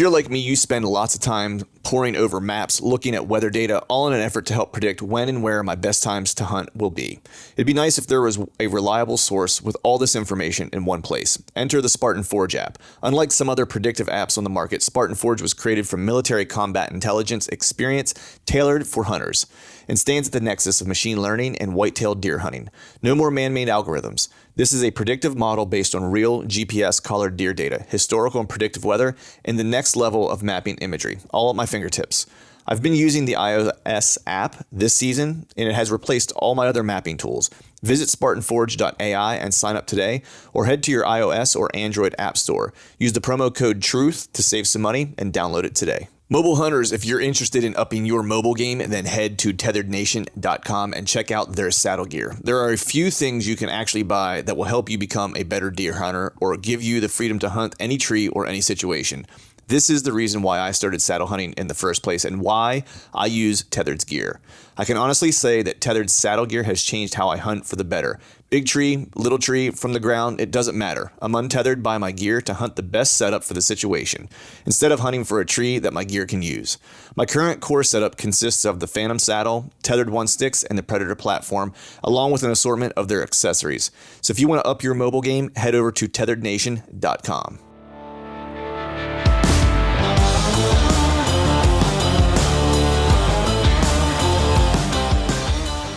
you're like me, you spend lots of time poring over maps, looking at weather data, all in an effort to help predict when and where my best times to hunt will be. It'd be nice if there was a reliable source with all this information in one place. Enter the Spartan Forge app. Unlike some other predictive apps on the market, Spartan Forge was created from military combat intelligence experience tailored for hunters, and stands at the nexus of machine learning and whitetail deer hunting. No more man-made algorithms. This is a predictive model based on real GPS collared deer data, historical and predictive weather, and the next level of mapping imagery, all at my fingertips. I've been using the iOS app this season, and it has replaced all my other mapping tools. Visit SpartanForge.ai and sign up today, or head to your iOS or Android app store. Use the promo code TRUTH to save some money and download it today. Mobile hunters, if you're interested in upping your mobile game, then head to tetherednation.com and check out their saddle gear. There are a few things you can actually buy that will help you become a better deer hunter or give you the freedom to hunt any tree or any situation. This is the reason why I started saddle hunting in the first place and why I use Tethered's gear. I can honestly say that Tethered's saddle gear has changed how I hunt for the better. Big tree, little tree, from the ground, it doesn't matter. I'm untethered by my gear to hunt the best setup for the situation, instead of hunting for a tree that my gear can use. My current core setup consists of the Phantom saddle, tethered one sticks, and the Predator platform, along with an assortment of their accessories. So if you want to up your mobile game, head over to tetherednation.com.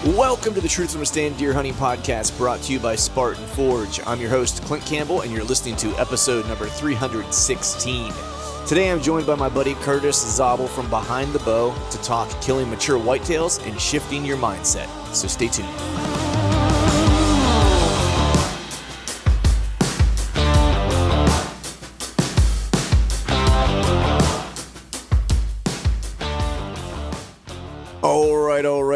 Welcome to the Truth from a Stand Deer Hunting Podcast, brought to you by Spartan Forge. I'm your host, Clint Campbell, and you're listening to episode number 316. Today I'm joined by my buddy Curtis Zabel from Behind the Bow to talk killing mature whitetails and shifting your mindset. So stay tuned.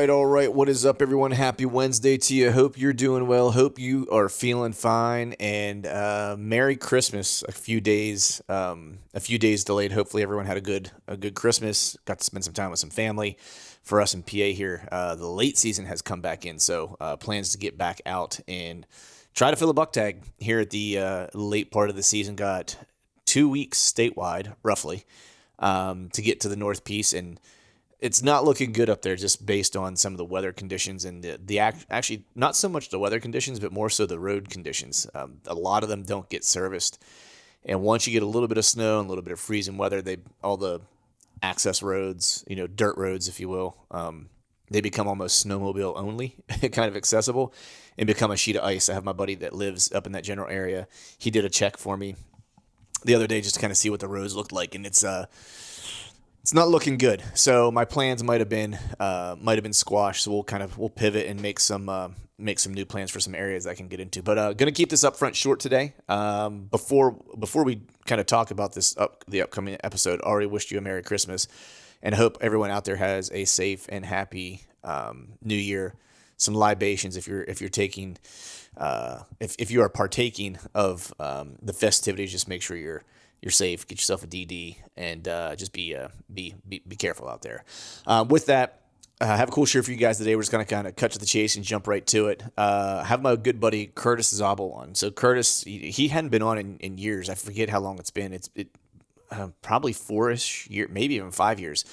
All right. What is up, everyone? Happy Wednesday to you. Hope you're doing well. Hope you are feeling fine. And Merry Christmas. A few days delayed. Hopefully, everyone had a good Christmas. Got to spend some time with some family. For us in PA here, the late season has come back in, so plans to get back out and try to fill a buck tag here at the late part of the season. Got 2 weeks statewide, roughly, to get to the North Piece, and it's not looking good up there just based on some of the weather conditions and actually not so much the weather conditions, but more so the road conditions. A lot of them don't get serviced. And once you get a little bit of snow and a little bit of freezing weather, all the access roads, dirt roads, if you will, they become almost snowmobile only, kind of accessible, and become a sheet of ice. I have my buddy that lives up in that general area. He did a check for me the other day just to kind of see what the roads looked like, and it's not looking good. So my plans might have been squashed. So we'll pivot and make some new plans for some areas I can get into. But gonna keep this up front short today. Before we kind of talk about the upcoming episode, already wished you a Merry Christmas, and hope everyone out there has a safe and happy New Year. Some libations if you're taking if you are partaking of the festivities. Just make sure you're safe. Get yourself a DD, and just be careful out there. With that, I have a cool shirt for you guys today. We're just going to kind of cut to the chase and jump right to it. I have my good buddy Curtis Zabel on. So Curtis, he hadn't been on in years. I forget how long it's been. It's probably 4-ish years, maybe even 5 years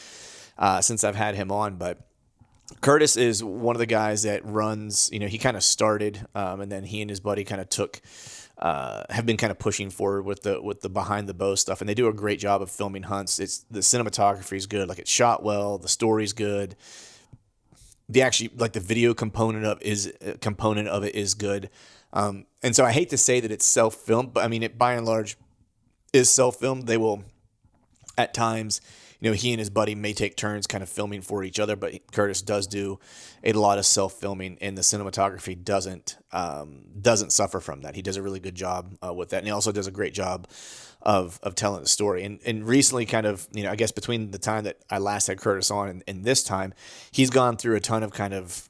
since I've had him on. But Curtis is one of the guys that runs. He kind of started, and then he and his buddy kind of have been kind of pushing forward with the Behind the Bow stuff, and they do a great job of filming hunts. The cinematography is good, like it's shot well, the story's good. The video component of it is good. And so I hate to say that it's self-filmed, but I mean it by and large is self-filmed. They will at times, he and his buddy may take turns kind of filming for each other, but Curtis does do a lot of self-filming, and the cinematography doesn't suffer from that. He does a really good job with that, and he also does a great job of telling the story. And recently, kind of, I guess between the time that I last had Curtis on and this time, he's gone through a ton of kind of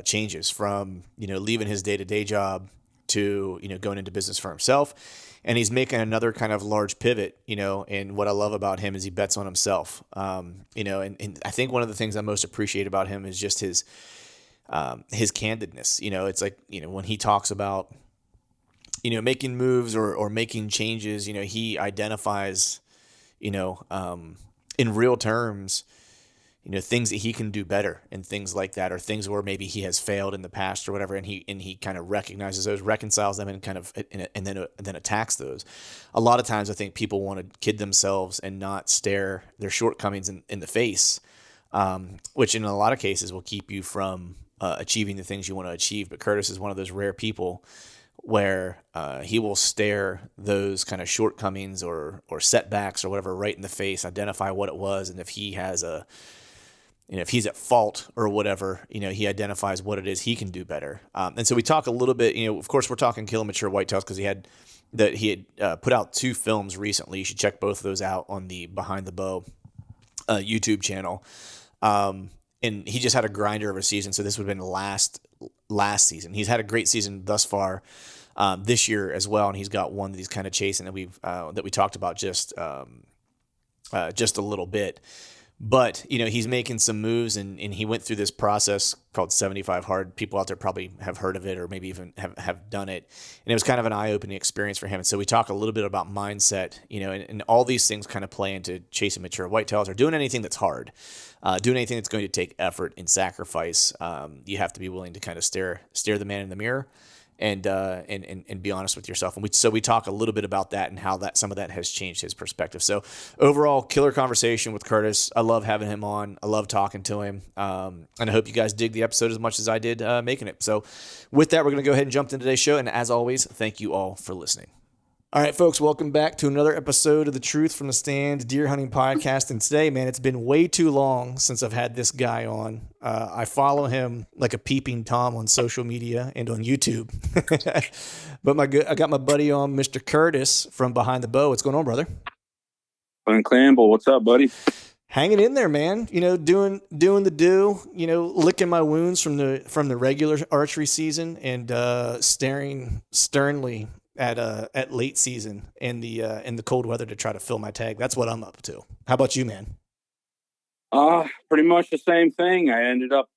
changes from leaving his day-to-day job to going into business for himself. And he's making another kind of large pivot, and what I love about him is he bets on himself, and I think one of the things I most appreciate about him is just his candidness. It's like, when he talks about, making moves or making changes, he identifies, in real terms, things that he can do better and things like that, or things where maybe he has failed in the past or whatever, and he kind of recognizes those, reconciles them, and kind of and then attacks those. A lot of times, I think people want to kid themselves and not stare their shortcomings in the face, which in a lot of cases will keep you from achieving the things you want to achieve. But Curtis is one of those rare people where he will stare those kind of shortcomings or setbacks or whatever right in the face, identify what it was, and if he has if he's at fault or whatever, he identifies what it is he can do better. And so we talk a little bit, of course, we're talking kill and mature whitetails because he had put out 2 films recently. You should check both of those out on the Behind the Bow YouTube channel. And he just had a grinder of a season, so this would have been last season. He's had a great season thus far this year as well, and he's got one that he's kind of chasing that we talked about just a little bit. But, he's making some moves, and he went through this process called 75 Hard. People out there probably have heard of it or maybe even have done it. And it was kind of an eye-opening experience for him. And so we talk a little bit about mindset, and all these things kind of play into chasing mature whitetails or doing anything that's hard, doing anything that's going to take effort and sacrifice. You have to be willing to kind of stare the man in the mirror and be honest with yourself. And we talk a little bit about that and how some of that has changed his perspective. So overall, killer conversation with Curtis. I love having him on. I love talking to him. And I hope you guys dig the episode as much as I did making it. So with that, we're going to go ahead and jump into today's show. And as always, thank you all for listening. All right, folks, welcome back to another episode of the Truth from the Stand Deer Hunting Podcast. And today, man, it's been way too long since I've had this guy on. I follow him like a peeping Tom on social media and on YouTube. But I got my buddy on, Mr. Curtis from Behind the Bow. What's going on, brother? Glenn Campbell, what's up, buddy? Hanging in there, man. Doing the do. Licking my wounds from the regular archery season and staring sternly at late season in the cold weather to try to fill my tag. That's what I'm up to. How about you, man? Pretty much the same thing. I ended up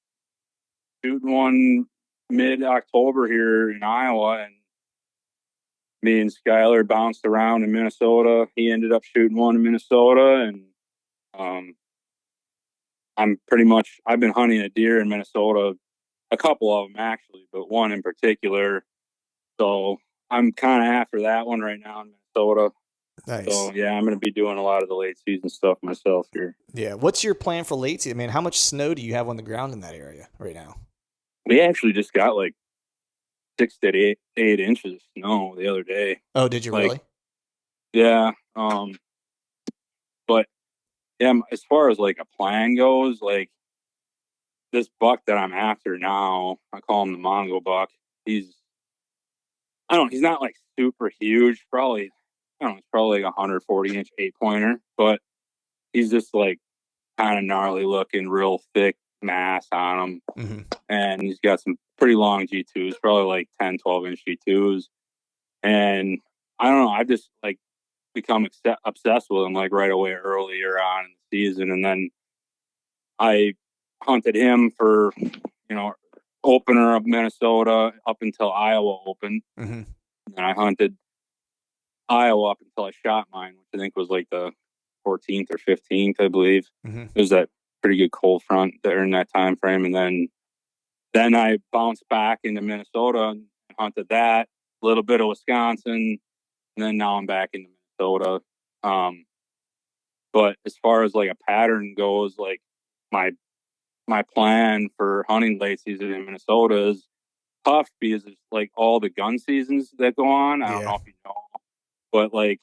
shooting one mid-October here in Iowa, and me and Skyler bounced around in Minnesota. He ended up shooting one in Minnesota, and I've been hunting a deer in Minnesota, a couple of them actually, but one in particular. So I'm kind of after that one right now in Minnesota. Nice. So yeah, I'm going to be doing a lot of the late season stuff myself here. Yeah. What's your plan for late season? Man, how much snow do you have on the ground in that area right now? We actually just got like 6 to 8 inches of snow the other day. Oh, did you really? Yeah. But yeah, as far as like a plan goes, like this buck that I'm after now, I call him the Mongo buck. He's not like super huge, probably, it's probably like 140-inch 8-pointer, but he's just like kind of gnarly looking, real thick mass on him. Mm-hmm. And he's got some pretty long G2s, probably like 10, 12-inch G2s. And I don't know, I've just like become obsessed with him like right away earlier on in the season. And then I hunted him for, opener of Minnesota up until Iowa opened. Mm-hmm. And I hunted Iowa up until I shot mine, which I think was like the 14th or 15th, I believe. Mm-hmm. It was that pretty good cold front there in that time frame. And then I bounced back into Minnesota and hunted that, a little bit of Wisconsin, and then now I'm back into Minnesota. But as far as like a pattern goes, like my plan for hunting late season in Minnesota is tough because it's like all the gun seasons that go on. I don't know if you know, but like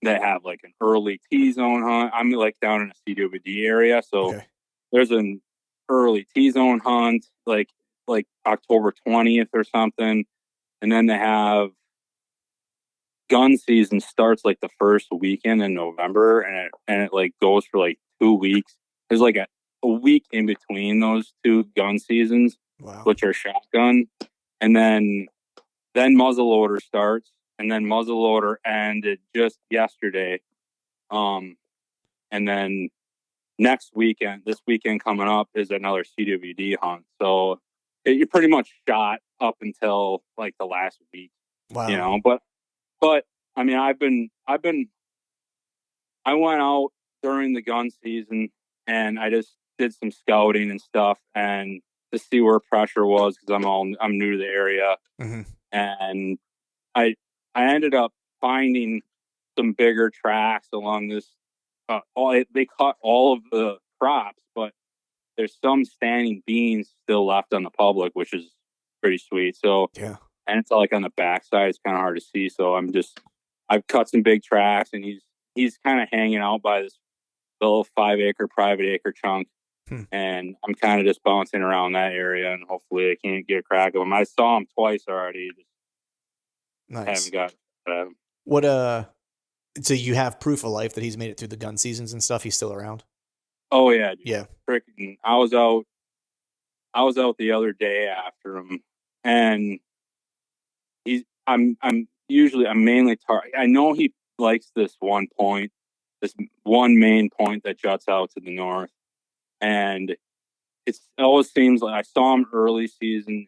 they have like an early T-zone hunt. I'm like down in a CWD area, so there's an early T-zone hunt like October 20th or something, and then they have gun season starts like the first weekend in November, and it like goes for like 2 weeks. There's like a week in between those two gun seasons, which are shotgun, and then muzzleloader starts, and then muzzleloader ended just yesterday, and then this weekend coming up is another CWD hunt. So you're pretty much shot up until like the last week. Wow. But I mean, I've been I went out during the gun season and I just did some scouting and stuff and to see where pressure was because I'm new to the area. Mm-hmm. And I I ended up finding some bigger tracks along this. They cut all of the crops, but there's some standing beans still left on the public, which is pretty sweet. So, Yeah. and it's like on the backside, it's kind of hard to see. So I've cut some big tracks, and he's kind of hanging out by this little 5 acre private acre chunk, Hmm. and I'm kind of just bouncing around that area, and hopefully I can't get a crack of him. I saw him twice already, just Nice. haven't got. What so you have proof of life that he's made it through the gun seasons and stuff? He's still around? Oh yeah, dude. Yeah. Freaking! I was out the other day after him, and I'm mainly I know he likes this one point, this one main point that juts out to the north, and it always seems like I saw him early season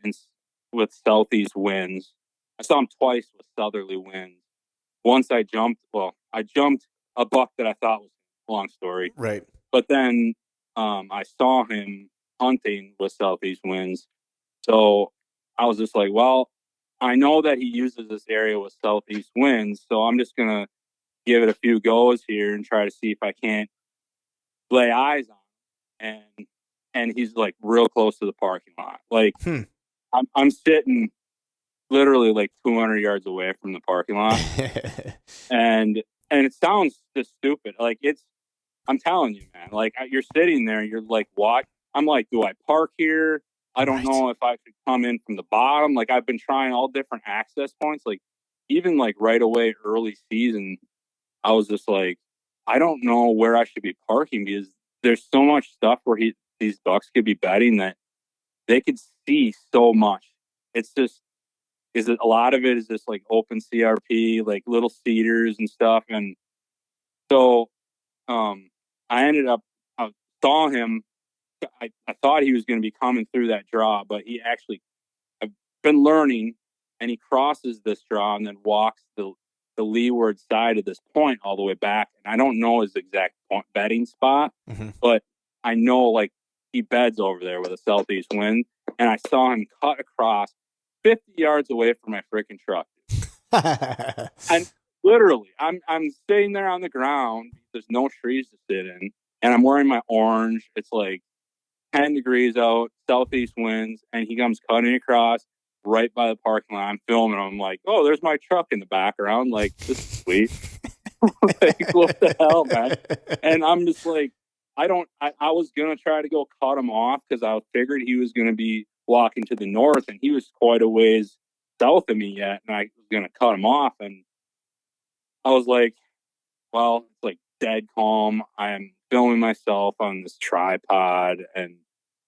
with southeast winds. I saw him twice with southerly winds. Once I jumped a buck that I thought was a long story, Right. but then I saw him hunting with southeast winds. So I was just like, well, I know that he uses this area with southeast winds, so I'm just gonna give it a few goes here and try to see if I can't lay eyes on him. And he's like real close to the parking lot. Like Hmm. I'm sitting literally like 200 yards away from the parking lot, and it sounds just stupid. Like I'm telling you, man. Like you're sitting there, you're like, what? I'm like, do I park here? I don't Right. know if I could come in from the bottom. Like I've been trying all different access points. Like even like right away early season, I was just like, I don't know where I should be parking because there's so much stuff where these bucks could be bedding that they could see so much. It's just is it a lot of it is just like open CRP, like little cedars and stuff. And so I ended up I saw him. I thought he was going to be coming through that draw, but he actually I've been learning, and he crosses this draw and then walks the leeward side of this point all the way back. And I don't know his exact point bedding spot, Mm-hmm. but I know like he beds over there with a southeast wind, and I saw him cut across 50 yards away from my freaking truck. And literally, I'm sitting there on the ground. There's no trees to sit in, and I'm wearing my orange. It's like 10 degrees out, southeast winds, and he comes cutting across right by the parking lot. I'm filming him. I'm like, oh, there's my truck in the background. Like, this is sweet. Like, what the hell, man? And I'm just like, I was going to try to go cut him off because I figured he was going to be walking to the north, and he was quite a ways south of me yet, and I was going to cut him off. And I was like, well, it's like dead calm. I'm filming myself on this tripod, and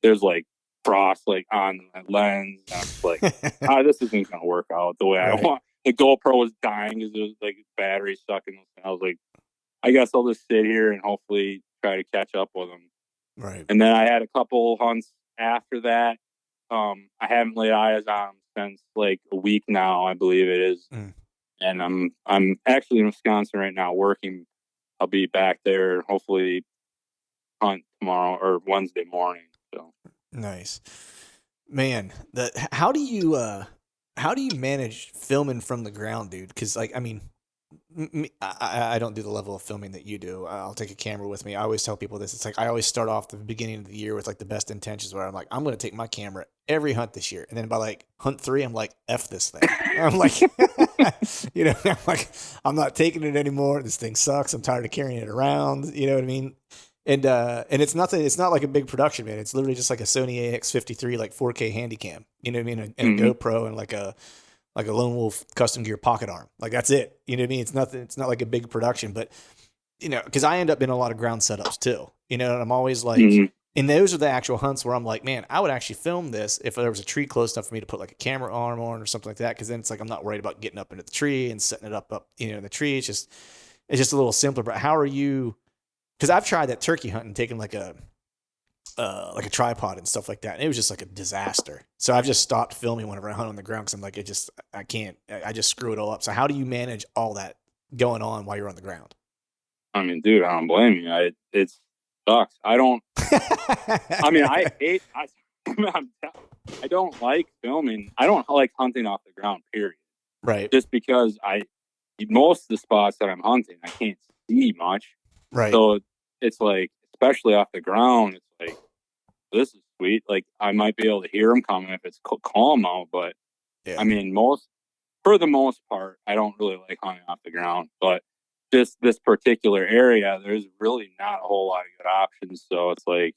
there's like frost like on my lens. And I'm just like, this isn't gonna work out the way I Right. want. The GoPro was dying because there was like battery stuck in. I was like, I guess I'll just sit here and hopefully try to catch up with them. Right. And then I had a couple hunts after that. I haven't laid eyes on them since like a week now, I believe it is. Mm. And I'm actually in Wisconsin right now working. I'll be back there hopefully hunt tomorrow or Wednesday morning. So Nice. Man, how do you manage filming from the ground, dude? Because like I mean, I don't do the level of filming that you do. I'll take a camera with me. I always tell people this. It's like I always start off the beginning of the year with like the best intentions, where I'm like, I'm going to take my camera every hunt this year, and then by like hunt 3, I'm like, F this thing. I'm like, I'm like, I'm not taking it anymore. This thing sucks. I'm tired of carrying it around. You know what I mean? And it's nothing. It's not like a big production, man. It's literally just like a Sony AX53 like 4K handy cam. You know what I mean? And a GoPro and like a Lone Wolf custom gear pocket arm. Like that's it. You know what I mean? It's nothing. It's not like a big production, but because I end up in a lot of ground setups too. And I'm always like, and those are the actual hunts where I'm like, man, I would actually film this if there was a tree close enough for me to put like a camera arm on or something like that. Because then it's like I'm not worried about getting up into the tree and setting it up in the tree. It's just a little simpler. But how are you? Because I've tried that turkey hunt and taken like a tripod and stuff like that. And it was just like a disaster. So I've just stopped filming whenever I hunt on the ground because I'm like, I can't, I just screw it all up. So how do you manage all that going on while you're on the ground? I mean, dude, I don't blame you. It sucks. I mean, I hate, I, I don't like filming. I don't like hunting off the ground, period. Right. Just because most of the spots that I'm hunting, I can't see much. Right. So it's like, especially off the ground, it's like, this is sweet. Like, I might be able to hear them coming if it's calm out, but Yeah. I mean, for the most part, I don't really like hunting off the ground. But just this particular area, there's really not a whole lot of good options. So it's like,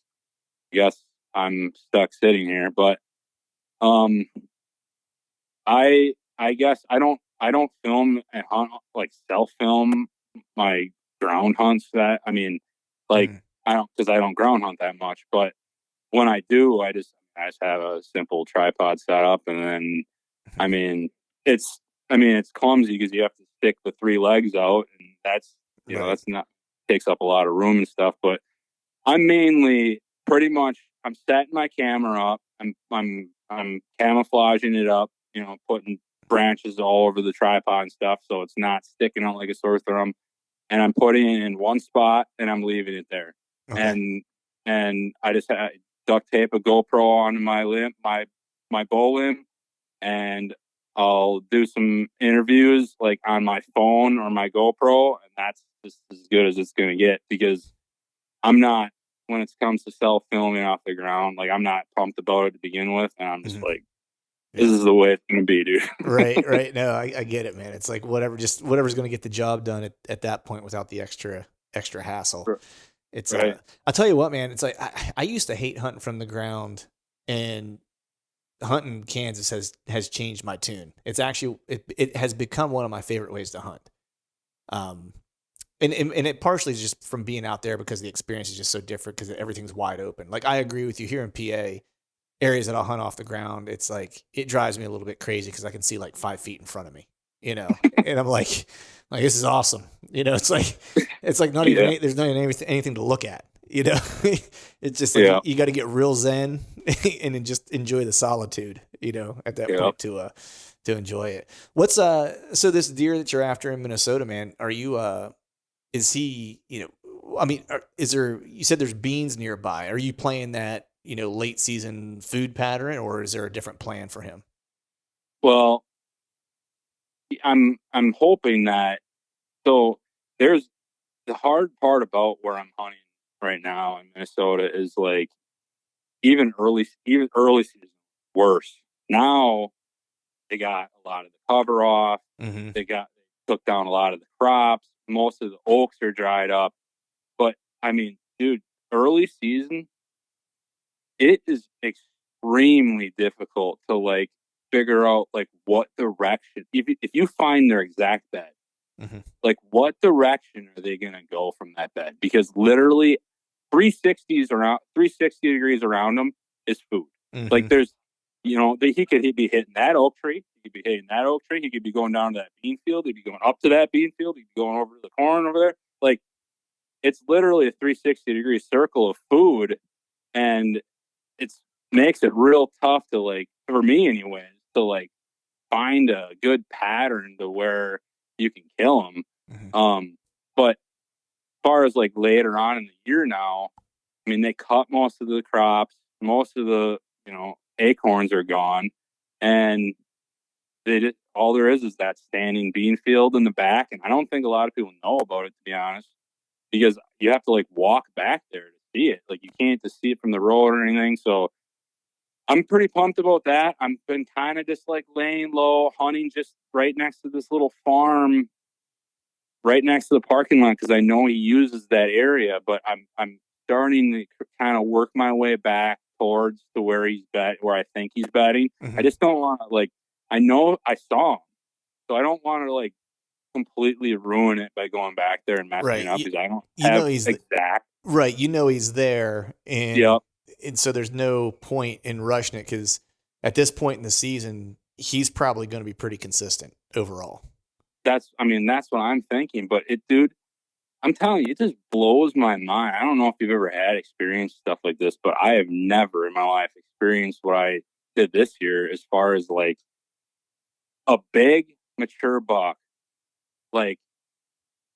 I guess I'm stuck sitting here. But um, I guess I don't film and hunt, like self film my ground hunts. That I mean, like Mm. I don't, because I don't ground hunt that much. But when I do, I just have a simple tripod set up, and then I mean, it's it's clumsy because you have to stick the three legs out, and Right. that's not, takes up a lot of room and stuff. But I'm mainly pretty much, I'm setting my camera up. I'm camouflaging it up. Putting branches all over the tripod and stuff, so it's not sticking out like a sore thumb. And I'm putting it in one spot, and I'm leaving it there. Okay. And I just duct tape a GoPro on my limb, my bow limb, and I'll do some interviews like on my phone or my GoPro, and that's just as good as it's going to get, because I'm not, when it comes to self filming off the ground, like I'm not pumped about it to begin with, and I'm just Mhm. like, this Yeah. is the way it's going to be, dude. Right. Right. No, I get it, man. It's like whatever's going to get the job done at that point without the extra hassle. It's Right. I'll tell you what, man. It's like I used to hate hunting from the ground, and hunting Kansas has changed my tune. It's actually it has become one of my favorite ways to hunt. Um, and it partially is just from being out there because the experience is just so different because everything's wide open. Like I agree with you here in PA, areas that I'll hunt off the ground, it's like it drives me a little bit crazy because I can see like 5 feet in front of me, and I'm like this is awesome. It's like not even Yeah. there's not even anything to look at. It's just like Yeah. you got to get real zen and then just enjoy the solitude. At that Yeah. point to enjoy it. What's so this deer that you're after in Minnesota, man? Are you is he, I mean, is there, you said there's beans nearby. Are you playing that, late season food pattern, or is there a different plan for him? Well, I'm hoping that, so there's the hard part about where I'm hunting right now in Minnesota is like, even early season worse. Now they got a lot of the cover off. Mm-hmm. They took down a lot of the crops. Most of the oaks are dried up. But I mean, dude, early season, it is extremely difficult to like figure out like what direction, if you find their exact bed, Mm-hmm. like what direction are they going to go from that bed? Because literally 360 degrees around them is food. Mm-hmm. Like there's, he'd be hitting that oak tree. He could be hitting that oak tree. He could be going down to that bean field. He'd be going up to that bean field. He'd be going over to the corn over there. Like it's literally a 360-degree circle of food. And it's makes it real tough to, like, for me anyways, to like find a good pattern to where you can kill them. Mm-hmm. But as far as like later on in the year now, I mean, they cut most of the crops, most of the, acorns are gone, and all there is that standing bean field in the back. And I don't think a lot of people know about it, to be honest, because you have to like walk back there to see it. Like you can't just see it from the road or anything. So I'm pretty pumped about that. I've been kind of just like laying low, hunting just right next to this little farm, right next to the parking lot, because I know he uses that area. But I'm starting to kind of work my way back towards to where I think he's betting. I Mm-hmm. just don't want to, like, I know I saw him, so I don't want to like completely ruin it by going back there and messing it Right. up because I don't You have know he's exact. right. He's there, and Yep. so there's no point in rushing it because at this point in the season, he's probably going to be pretty consistent overall. That's what I'm thinking. But dude, I'm telling you, it just blows my mind. I don't know if you've ever had experienced stuff like this, but I have never in my life experienced what I did this year, as far as like a big mature buck, like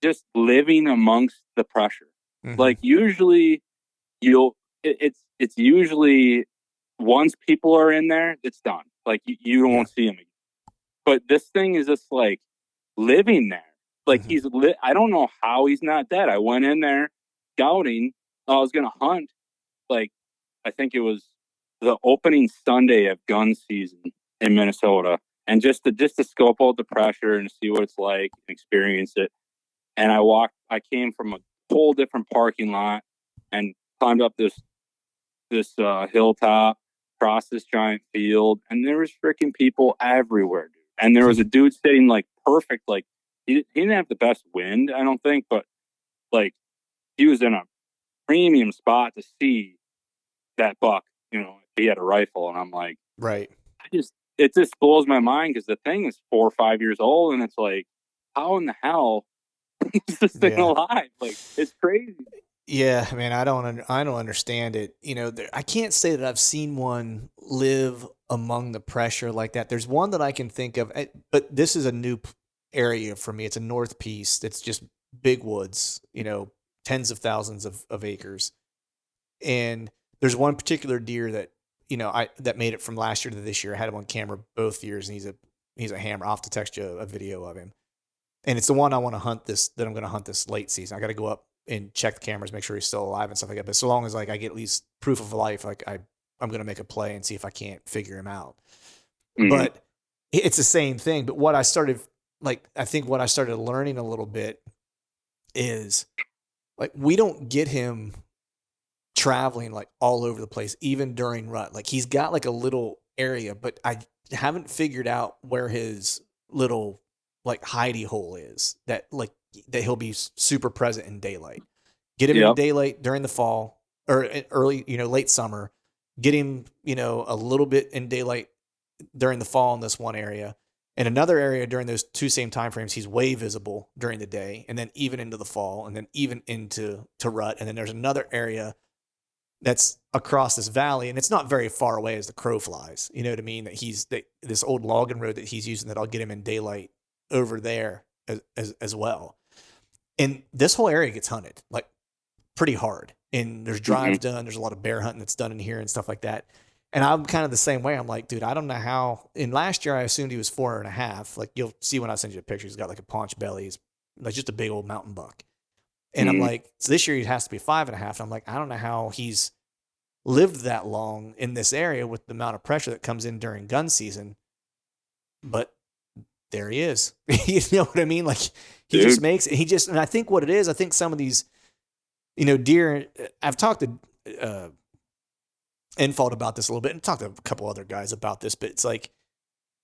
just living amongst the pressure. Hmm. Like usually it's usually once people are in there, it's done. Like you Yeah. won't see them again. But this thing is just like living there. Like Hmm. I don't know how he's not dead. I went in there scouting. I was gonna hunt. Like I think it was the opening Sunday of gun season in Minnesota, and just to scope out the pressure and see what it's like and experience it. And I came from a whole different parking lot and climbed up this hilltop, across this giant field, and there was freaking people everywhere, dude. And there was a dude sitting like perfect, like he didn't have the best wind, I don't think, but like he was in a premium spot to see that buck. If he had a rifle, and I'm like, Right. it just blows my mind because the thing is 4 or 5 years old, and it's like, how in the hell is this thing Yeah. alive? Like, it's crazy. Yeah, man, I don't understand it. I can't say that I've seen one live among the pressure like that. There's one that I can think of, but this is a new area for me. It's a north piece. It's just big woods, tens of thousands of acres. And there's one particular deer that, that made it from last year to this year. I had him on camera both years, and he's a hammer. I'll have to text you a video of him. And it's the one I want to hunt that I'm going to hunt this late season. I got to go up and check the cameras, make sure he's still alive and stuff like that. But so long as like I get at least proof of life, like I'm going to make a play and see if I can't figure him out. Mm-hmm. But it's the same thing. But I think what I started learning a little bit is like, we don't get him traveling like all over the place, even during rut. Like he's got like a little area, but I haven't figured out where his little like hidey hole is that he'll be super present in daylight. Get him in Yep. daylight during the fall or early, late summer. Get him, a little bit in daylight during the fall in this one area. And another area during those two same time frames, he's way visible during the day, and then even into the fall, and then even into rut. And then there's another area that's across this valley, and it's not very far away as the crow flies. You know what I mean? This old logging road that he's using, that I'll get him in daylight over there as well. And this whole area gets hunted like pretty hard. And there's Mm-hmm. drives done. There's a lot of bear hunting that's done in here and stuff like that. And I'm kind of the same way. I'm like, dude, I don't know how. In last year, I assumed he was 4.5. Like, you'll see when I send you a picture, he's got like a paunch belly. He's like just a big old mountain buck. And I'm Mm-hmm. like, so this year he has to be 5.5. And I'm like, I don't know how he's lived that long in this area with the amount of pressure that comes in during gun season. But there he is. You know what I mean? Like, he just Dude. makes it. And I think what it is, I think some of these, deer, I've talked to Infalt about this a little bit, and talked to a couple other guys about this, but it's like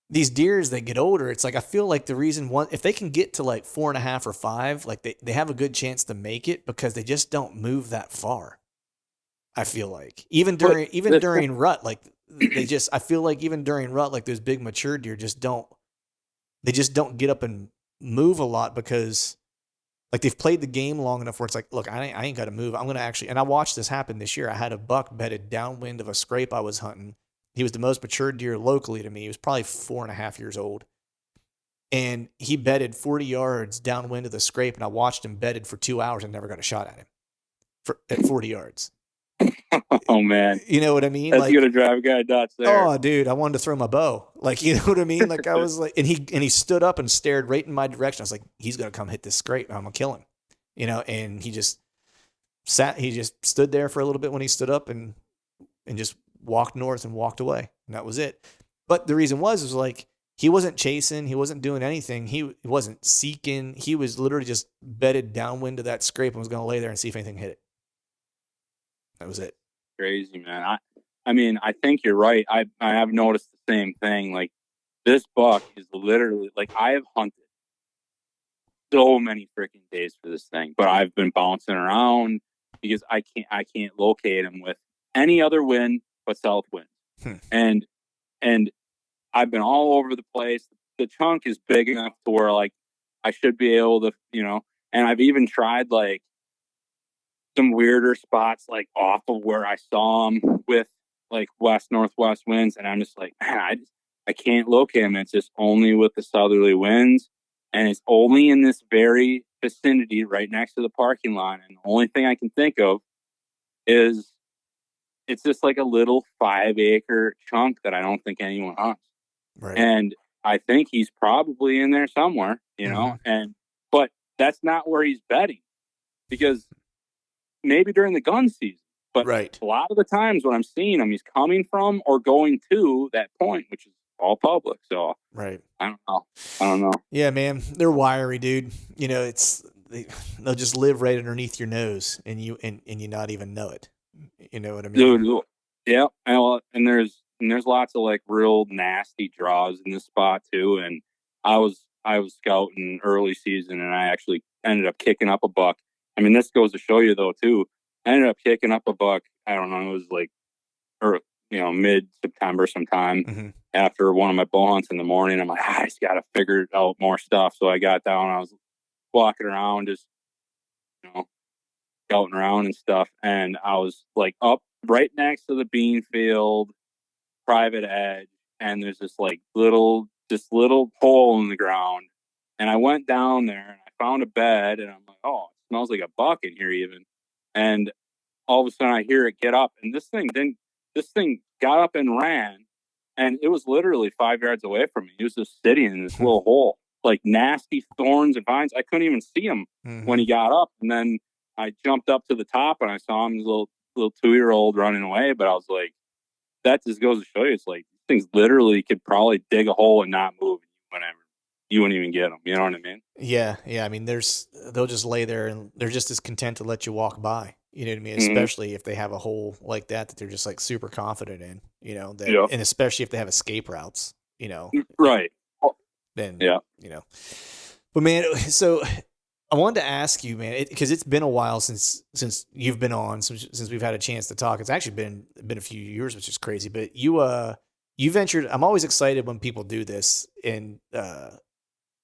these deer, as they get older, it's like, I feel like the reason one, if they can get to like 4.5 or 5, like they have a good chance to make it because they just don't move that far. I feel like But even during rut, like I feel like even during rut, like those big mature deer they just don't get up and move a lot because like they've played the game long enough where it's like, look, I ain't got to move. I'm going to actually, and I watched this happen this year. I had a buck bedded downwind of a scrape I was hunting. He was the most mature deer locally to me. He was probably 4.5 years old. And he bedded 40 yards downwind of the scrape, and I watched him bedded for 2 hours and never got a shot at him at 40 yards. oh man, You know what I mean? that's Like, gonna drive a guy nuts there. oh, dude, I wanted to throw my bow. Like, you know what I mean? Like, I was like, and he stood up and stared right in my direction. I was like, he's gonna come hit this scrape. I'm gonna kill him. And he just stood there for a little bit when he stood up and just walked north and walked away. And that was it. But the reason was like, he wasn't chasing, he wasn't doing anything, he wasn't seeking. He was literally just bedded downwind of that scrape and was gonna lay there and see if anything hit it. That was it. Crazy, man. I mean, I think you're right. I have noticed the same thing. Like this buck is literally like I have hunted so many freaking days for this thing, but I've been bouncing around because I can't locate him with any other wind but south wind. Hmm. And I've been all over the place. The chunk is big enough to where like I should be able to, and I've even tried like some weirder spots like off of where I saw him with like west northwest winds, and I'm just like, man, I can't locate him. It's just only with the southerly winds, and it's only in this very vicinity right next to the parking lot. And the only thing I can think of is it's just like a little 5 acre chunk that I don't think anyone hunts. Right. And I think he's probably in there somewhere, but that's not where he's bedding, because maybe during the gun season, but Right. a lot of the times when I'm seeing him, he's coming from or going to that point, which is all public. So Right. I don't know. Yeah, man, they're wiry, dude. They'll just live right underneath your nose, and you not even know it. You know what I mean? Dude, yeah. And there's lots of like real nasty draws in this spot too. And I was scouting early season, and I actually ended up kicking up a buck. I mean, this goes to show you though too. I ended up kicking up a buck. I don't know. It was like, or mid September sometime, Mm-hmm. after one of my bow hunts in the morning. I'm like, I just got to figure out more stuff. So I got down. I was walking around, just you know, scouting around and stuff, and I was like up right next to the bean field, private edge, and there's this little hole in the ground, and I went down there and I found a bed, and I'm like, oh, it smells like a buck in here even, and all of a sudden I hear it get up, and this thing got up and ran, and it was literally 5 yards away from me. He was just sitting in this little hole, like nasty thorns and vines. I couldn't even see him when he got up, and then I jumped up to the top and I saw him, his little 2-year-old running away. But I was like, that just goes to show you, it's like things literally could probably dig a hole and not move whenever you wouldn't even get them. You know what I mean? Yeah, yeah. I mean, they'll just lay there and they're just as content to let you walk by. You know what I mean? Mm-hmm. Especially if they have a hole like that they're just like super confident in. Yep. And especially if they have escape routes. Right. Then Yeah. But man, so I wanted to ask you, man, because it's been a while since you've been on, since we've had a chance to talk. It's actually been a few years, which is crazy. But you ventured. I'm always excited when people do this, and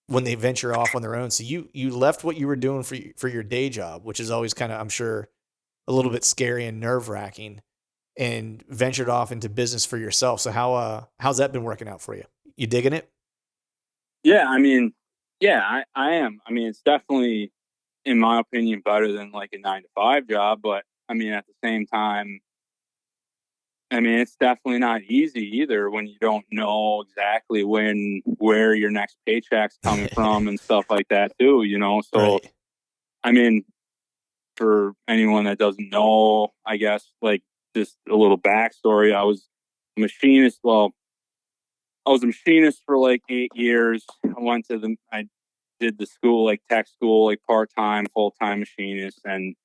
when they venture off on their own. So you left what you were doing for your day job, which is always kind of, I'm sure, a little bit scary and nerve wracking, and ventured off into business for yourself. So how's that been working out for you? You digging it? Yeah. I mean, yeah, I am. I mean, it's definitely, in my opinion, better than like a 9 to 5 job. But I mean, at the same time, I mean, it's definitely not easy either when you don't know exactly where your next paycheck's coming from and stuff like that too, So, Right. I mean, for anyone that doesn't know, I guess, like, just a little backstory. I was a machinist. Well, I was a machinist for like 8 years. I did the school, like tech school, like part-time, full-time machinist. And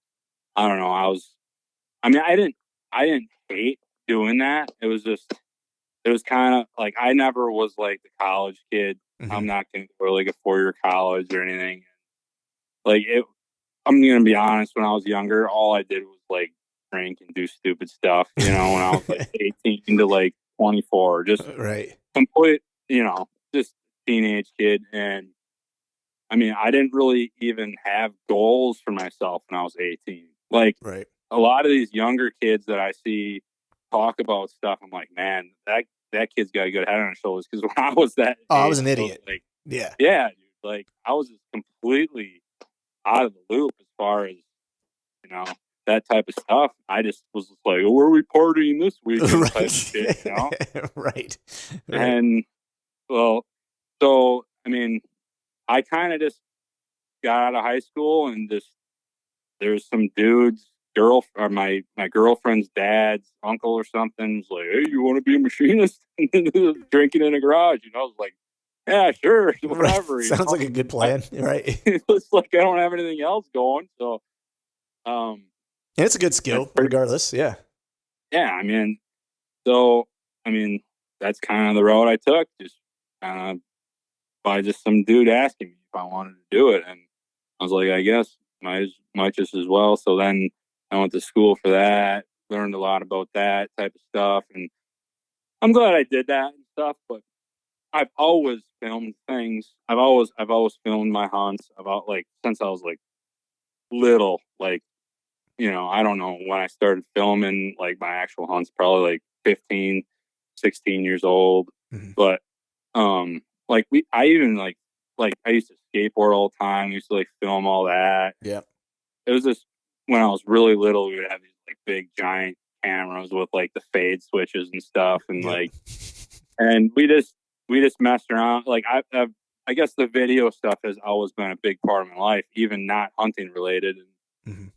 I don't know, I didn't hate doing that. It was kind of like, I never was like the college kid. Mm-hmm. I'm not going to go to like a 4-year college or anything. Like I'm going to be honest. When I was younger, all I did was like drink and do stupid stuff, when I was like 18 to like 24, just Right. complete, just teenage kid. And I mean, I didn't really even have goals for myself when I was 18. Like, Right. a lot of these younger kids that I see talk about stuff, I'm like, man, that kid's got a good head on his shoulders. Because when I was that Oh, I age, was an idiot. like, Yeah. yeah, dude, like I was just completely out of the loop as far as that type of stuff. I just was just like, oh, where are we partying this weekend? Right. Type of shit, Right. And well, so I mean, I kind of just got out of high school, and just there's some dudes, or my girlfriend's dad's uncle or something was like, hey, you want to be a machinist? Drinking in a garage, I was like, yeah, sure, whatever. Right. Sounds like a good plan, right? It's like I don't have anything else going, so and it's a good skill, regardless. Yeah. Yeah, I mean, so I mean, that's kind of the road I took, just kind of by just some dude asking me if I wanted to do it, and I was like, I guess might just as well. So then I went to school for that, learned a lot about that type of stuff, and I'm glad I did that and stuff. But I've always filmed things. I've always filmed my hunts about, like, since I was like little. Like, I don't know when I started filming like my actual hunts, probably like 15, 16 years old. Mm-hmm. But like I even like like I used to skateboard all the time. I used to like film all that. Yeah. It was just when I was really little, we would have these like big giant cameras with like the fade switches and stuff, and Yep. like, and we just messed around. Like I guess the video stuff has always been a big part of my life, even not hunting related. Mm-hmm.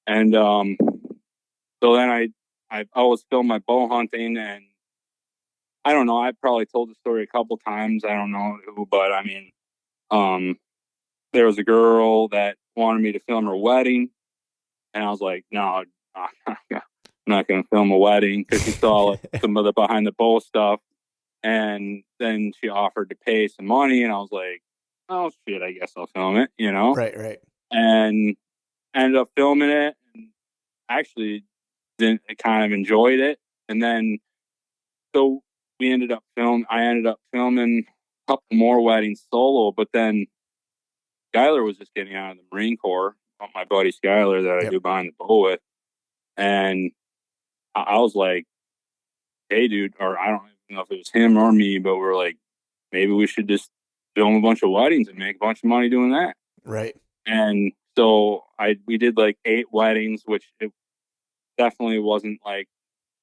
And so then I always filmed my bow hunting, and I don't know. I probably told the story a couple times. I don't know who, but I mean, um, there was a girl that wanted me to film her wedding, and I was like, no, I'm not going to film a wedding, because she saw like, some of the behind the bow stuff, and then she offered to pay some money, and I was like, oh shit, I guess I'll film it, you know, Right. Right. and ended up filming it. And actually, didn't kind of enjoyed it, and then so I ended up filming a couple more weddings solo, but then Skyler was just getting out of the Marine Corps, my buddy Skyler that I Yep. do behind the bow with. And I was like, hey, dude, or I don't even know if it was him or me, but we're like, maybe we should just film a bunch of weddings and make a bunch of money doing that. Right. And so we did like 8 weddings, which it definitely wasn't like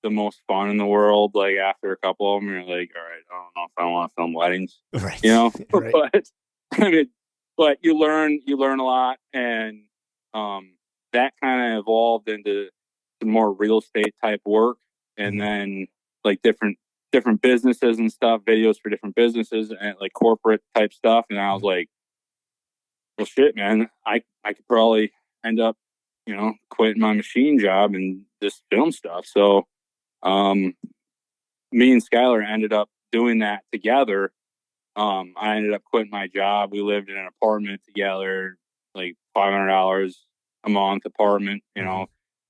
the most fun in the world. Like after a couple of them, you're like, all right, I don't know if I want to film weddings, Right. you know. Right. But I mean, but you learn a lot, and that kind of evolved into some more real estate type work, and Mm-hmm. then like different businesses and stuff, videos for different businesses and like corporate type stuff. And I was Mm-hmm. like, well, shit, man, I could probably end up, you know, quitting my machine job and just film stuff. So um, me and Skylar ended up doing that together. I ended up quitting my job. We lived in an apartment together, like $500 a month apartment, you Mm-hmm. know,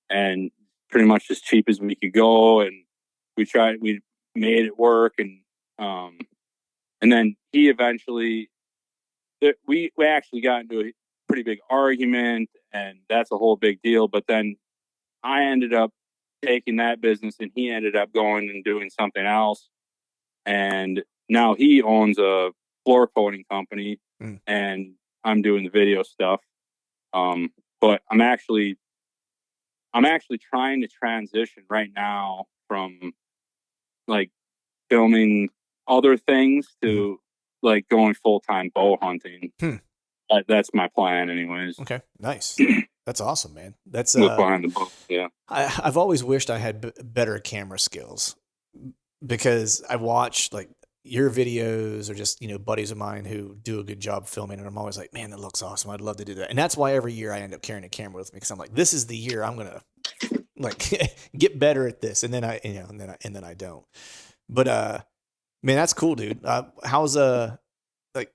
and pretty much as cheap as we could go. And we made it work. Um, and then he eventually, we actually got into a pretty big argument, and that's a whole big deal. But then I ended up taking that business, and he ended up going and doing something else. And now he owns a floor coating company, Mm. and I'm doing the video stuff. But I'm actually trying to transition right now from like filming other things Mm-hmm. to like going full time bow hunting. Hmm. That's my plan, anyways. Okay. Nice. That's awesome, man. That's With behind the bow, yeah. I've always wished I had better camera skills, because I watch like your videos or just, buddies of mine who do a good job filming, and I'm always like, man, that looks awesome. I'd love to do that. And that's why every year I end up carrying a camera with me, because I'm like, this is the year I'm going to like get better at this. And then and then I don't. But man, that's cool, dude. How's like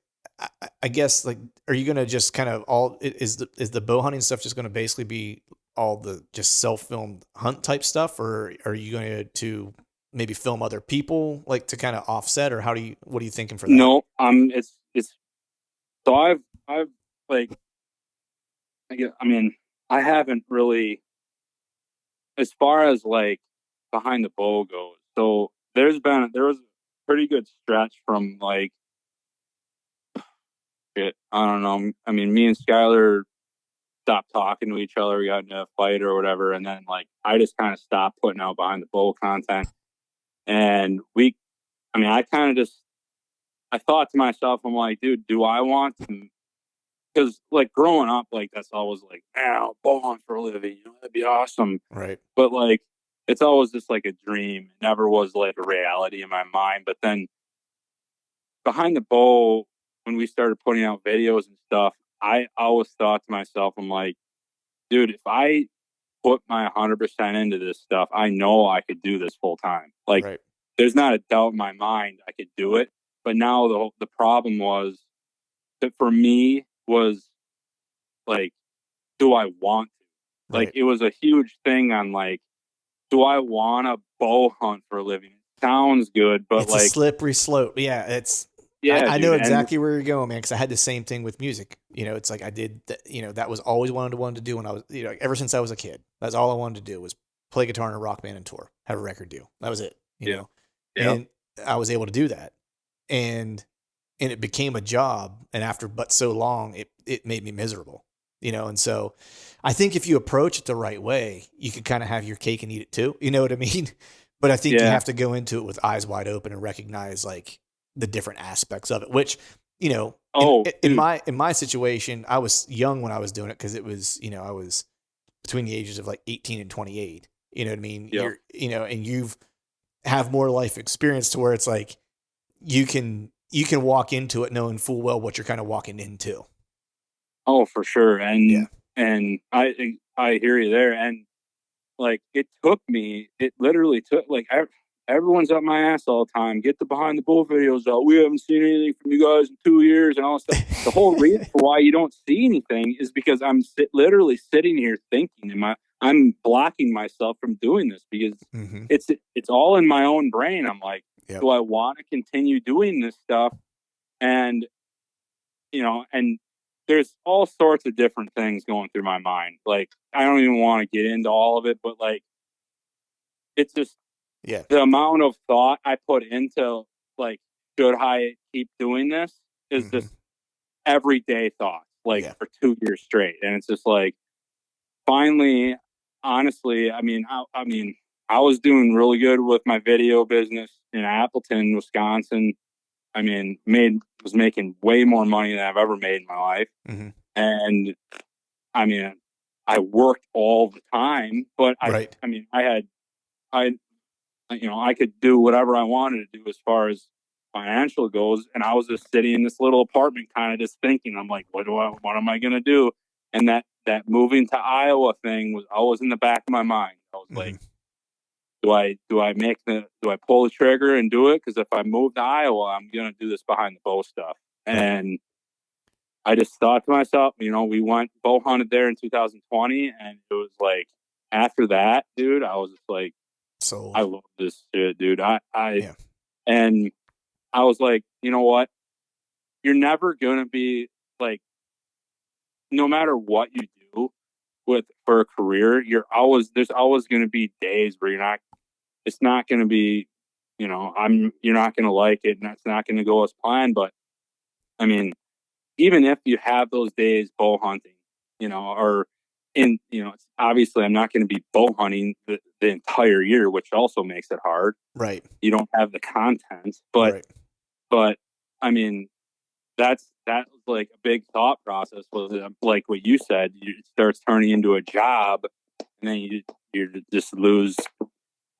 I guess, like, are you gonna just kind of is the bow hunting stuff just gonna basically be all the just self-filmed hunt type stuff, or are you going to maybe film other people, like, to kind of offset, or what are you thinking for that? No, it's so I've like I mean I haven't really, as far as like behind the bow goes. So there was a pretty good stretch from like I don't know. I mean, me and Skylar stopped talking to each other. We got into a fight or whatever, and then like I just kind of stopped putting out behind the bow content. And I mean, I kind of just I thought to myself, I'm like, dude, do I want to? Because like growing up, like that's always like, I'll bow hunt for a living. You know, that'd be awesome. Right. But like, it's always just like a dream. It never was like a reality in my mind. But then behind the bow, when we started putting out videos and stuff, I always thought to myself, I'm like, dude, if I put my 100% into this stuff, I know I could do this full time. Like, Right. there's not a doubt in my mind I could do it. But now the problem was that for me was like, do I want to? Like, Right. it was a huge thing on like, do I want to bow hunt for a living? It sounds good, but It's a like, slippery slope. Yeah, yeah, I know dude. And exactly where you're going, man, because I had the same thing with music. It's like I did, that was always wanted to do when I was, ever since I was a kid. That's all I wanted to do was play guitar in a rock band and tour, have a record deal. That was it, yeah, yeah, and I was able to do that. And and it became a job. And after but so long, it made me miserable, And so I think if you approach it the right way, you could kind of have your cake and eat it too. You know what I mean? But I think you Yeah. have to go into it with eyes wide open and recognize like the different aspects of it, which, in, Oh, in dude. my situation, I was young when I was doing it. Cause it was, I was between the ages of like 18 and 28. You know what I mean? Yep. And you've have more life experience to where it's like, you can walk into it knowing full well what you're kind of walking into. Oh, for sure. Yeah. And I hear you there. And like it literally took like everyone's up my ass all the time. Get the behind the bull videos out. We haven't seen anything from you guys in 2 years and all that stuff. The whole reason for why you don't see anything is because I'm literally sitting here thinking, I'm blocking myself from doing this because Mm-hmm. it's all in my own brain. I'm like, Yep. do I want to continue doing this stuff? And and there's all sorts of different things going through my mind. Like, I don't even want to get into all of it, but like, it's just Yeah. the amount of thought I put into like, should I keep doing this is Mm-hmm. just everyday thoughts, like Yeah. for 2 years straight. And it's just like, finally, honestly, I was doing really good with my video business in Appleton, Wisconsin. Was making way more money than I've ever made in my life. Mm-hmm. And I mean, I worked all the time, but Right. I, I could do whatever I wanted to do as far as financial goes. And I was just sitting in this little apartment, kind of just thinking, I'm like, what am I going to do? And that moving to Iowa thing was always in the back of my mind. I was Mm-hmm. like, do I pull the trigger and do it? Because if I move to Iowa, I'm going to do this behind the bow stuff. Right. And I just thought to myself, we went bow hunted there in 2020, and it was like after that, dude, I was just like, I Sold. love this shit, dude. Yeah. And I was like, you know what? You're never gonna be like, no matter what you do for a career, there's always gonna be days where it's not gonna be, you're not gonna like it, and that's not gonna go as planned. But I mean, even if you have those days bow hunting, or obviously I'm not going to be bow hunting the entire year, which also makes it hard. Right. You don't have the content, Right. but I mean, that was like a big thought process was like what you said, it starts turning into a job, and then you just lose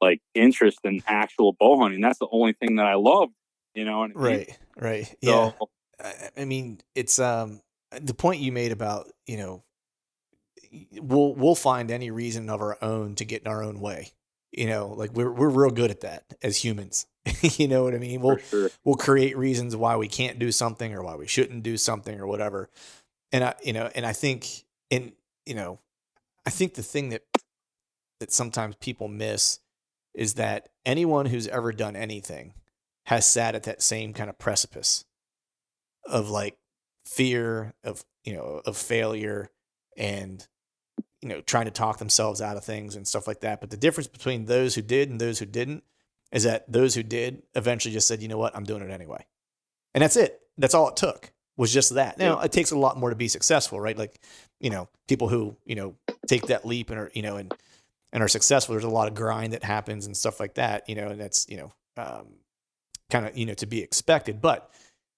like interest in actual bow hunting. That's the only thing that I love. You know what I mean? Right. Right. Yeah. So I mean, it's the point you made about, we'll find any reason of our own to get in our own way. Like we're real good at that as humans. You know what I mean? for We'll sure. we'll create reasons why we can't do something or why we shouldn't do something or whatever. And I think and I think the thing that sometimes people miss is that anyone who's ever done anything has sat at that same kind of precipice of like fear of failure and trying to talk themselves out of things and stuff like that. But the difference between those who did and those who didn't is that those who did eventually just said, you know what, I'm doing it anyway. And that's it. That's all it took was just that. Yep. Now it takes a lot more to be successful, right? Like, people who, take that leap and are, and are successful. There's a lot of grind that happens and stuff like that, and that's, kind of, to be expected, but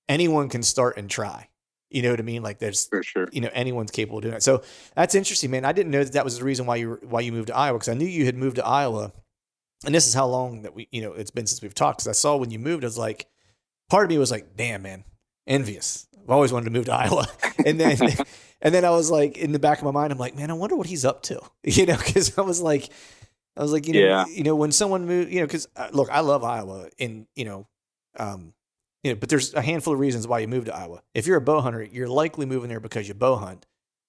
anyone can start and try. You know what I mean? Like there's, For sure. anyone's capable of doing it. So that's interesting, man. I didn't know that was the reason why you moved to Iowa. Cause I knew you had moved to Iowa, and this is how long that it's been since we've talked. Cause I saw when you moved, I was like, part of me was like, damn, man, envious. I've always wanted to move to Iowa. And then, and then I was like, in the back of my mind, I'm like, man, I wonder what he's up to, cause I was like, Yeah. when someone moved, cause look, I love Iowa and, um, but there's a handful of reasons why you move to Iowa. If you're a bow hunter, you're likely moving there because you bow hunt,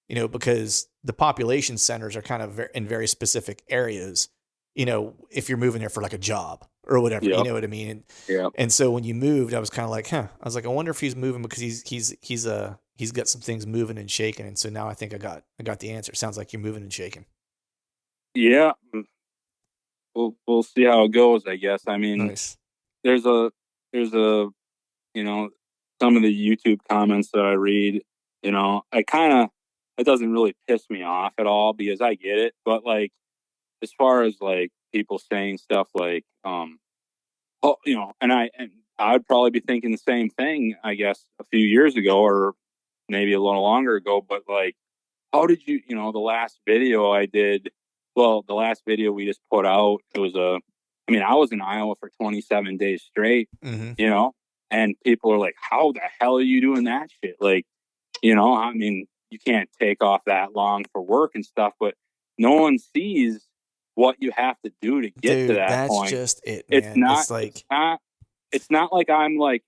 because the population centers are kind of in very specific areas, if you're moving there for like a job or whatever, you Yep. know what I mean? Yep. And so when you moved, I was kind of like, I was like, I wonder if he's moving because he's got some things moving and shaking. And so now I think I got the answer. Sounds like you're moving and shaking. Yeah. We'll see how it goes, I guess. I mean, Nice. there's a you know some of the YouTube comments that I read, you know, it doesn't really piss me off at all because I get it. But like, as far as like people saying stuff like, oh, you know, and I'd probably be thinking the same thing, I guess, a few years ago or maybe a little longer ago. But like, how did you, you know, the last video I did, well, the last video we just put out, it was I mean, I was in Iowa for 27 days straight, Mm-hmm. you know, and people are like, how the hell are you doing that shit? Like, you know, I mean, you can't take off that long for work and stuff, but no one sees what you have to do to get to Dude, that that's point. just it, It's man. not, It's like, it's not like I'm like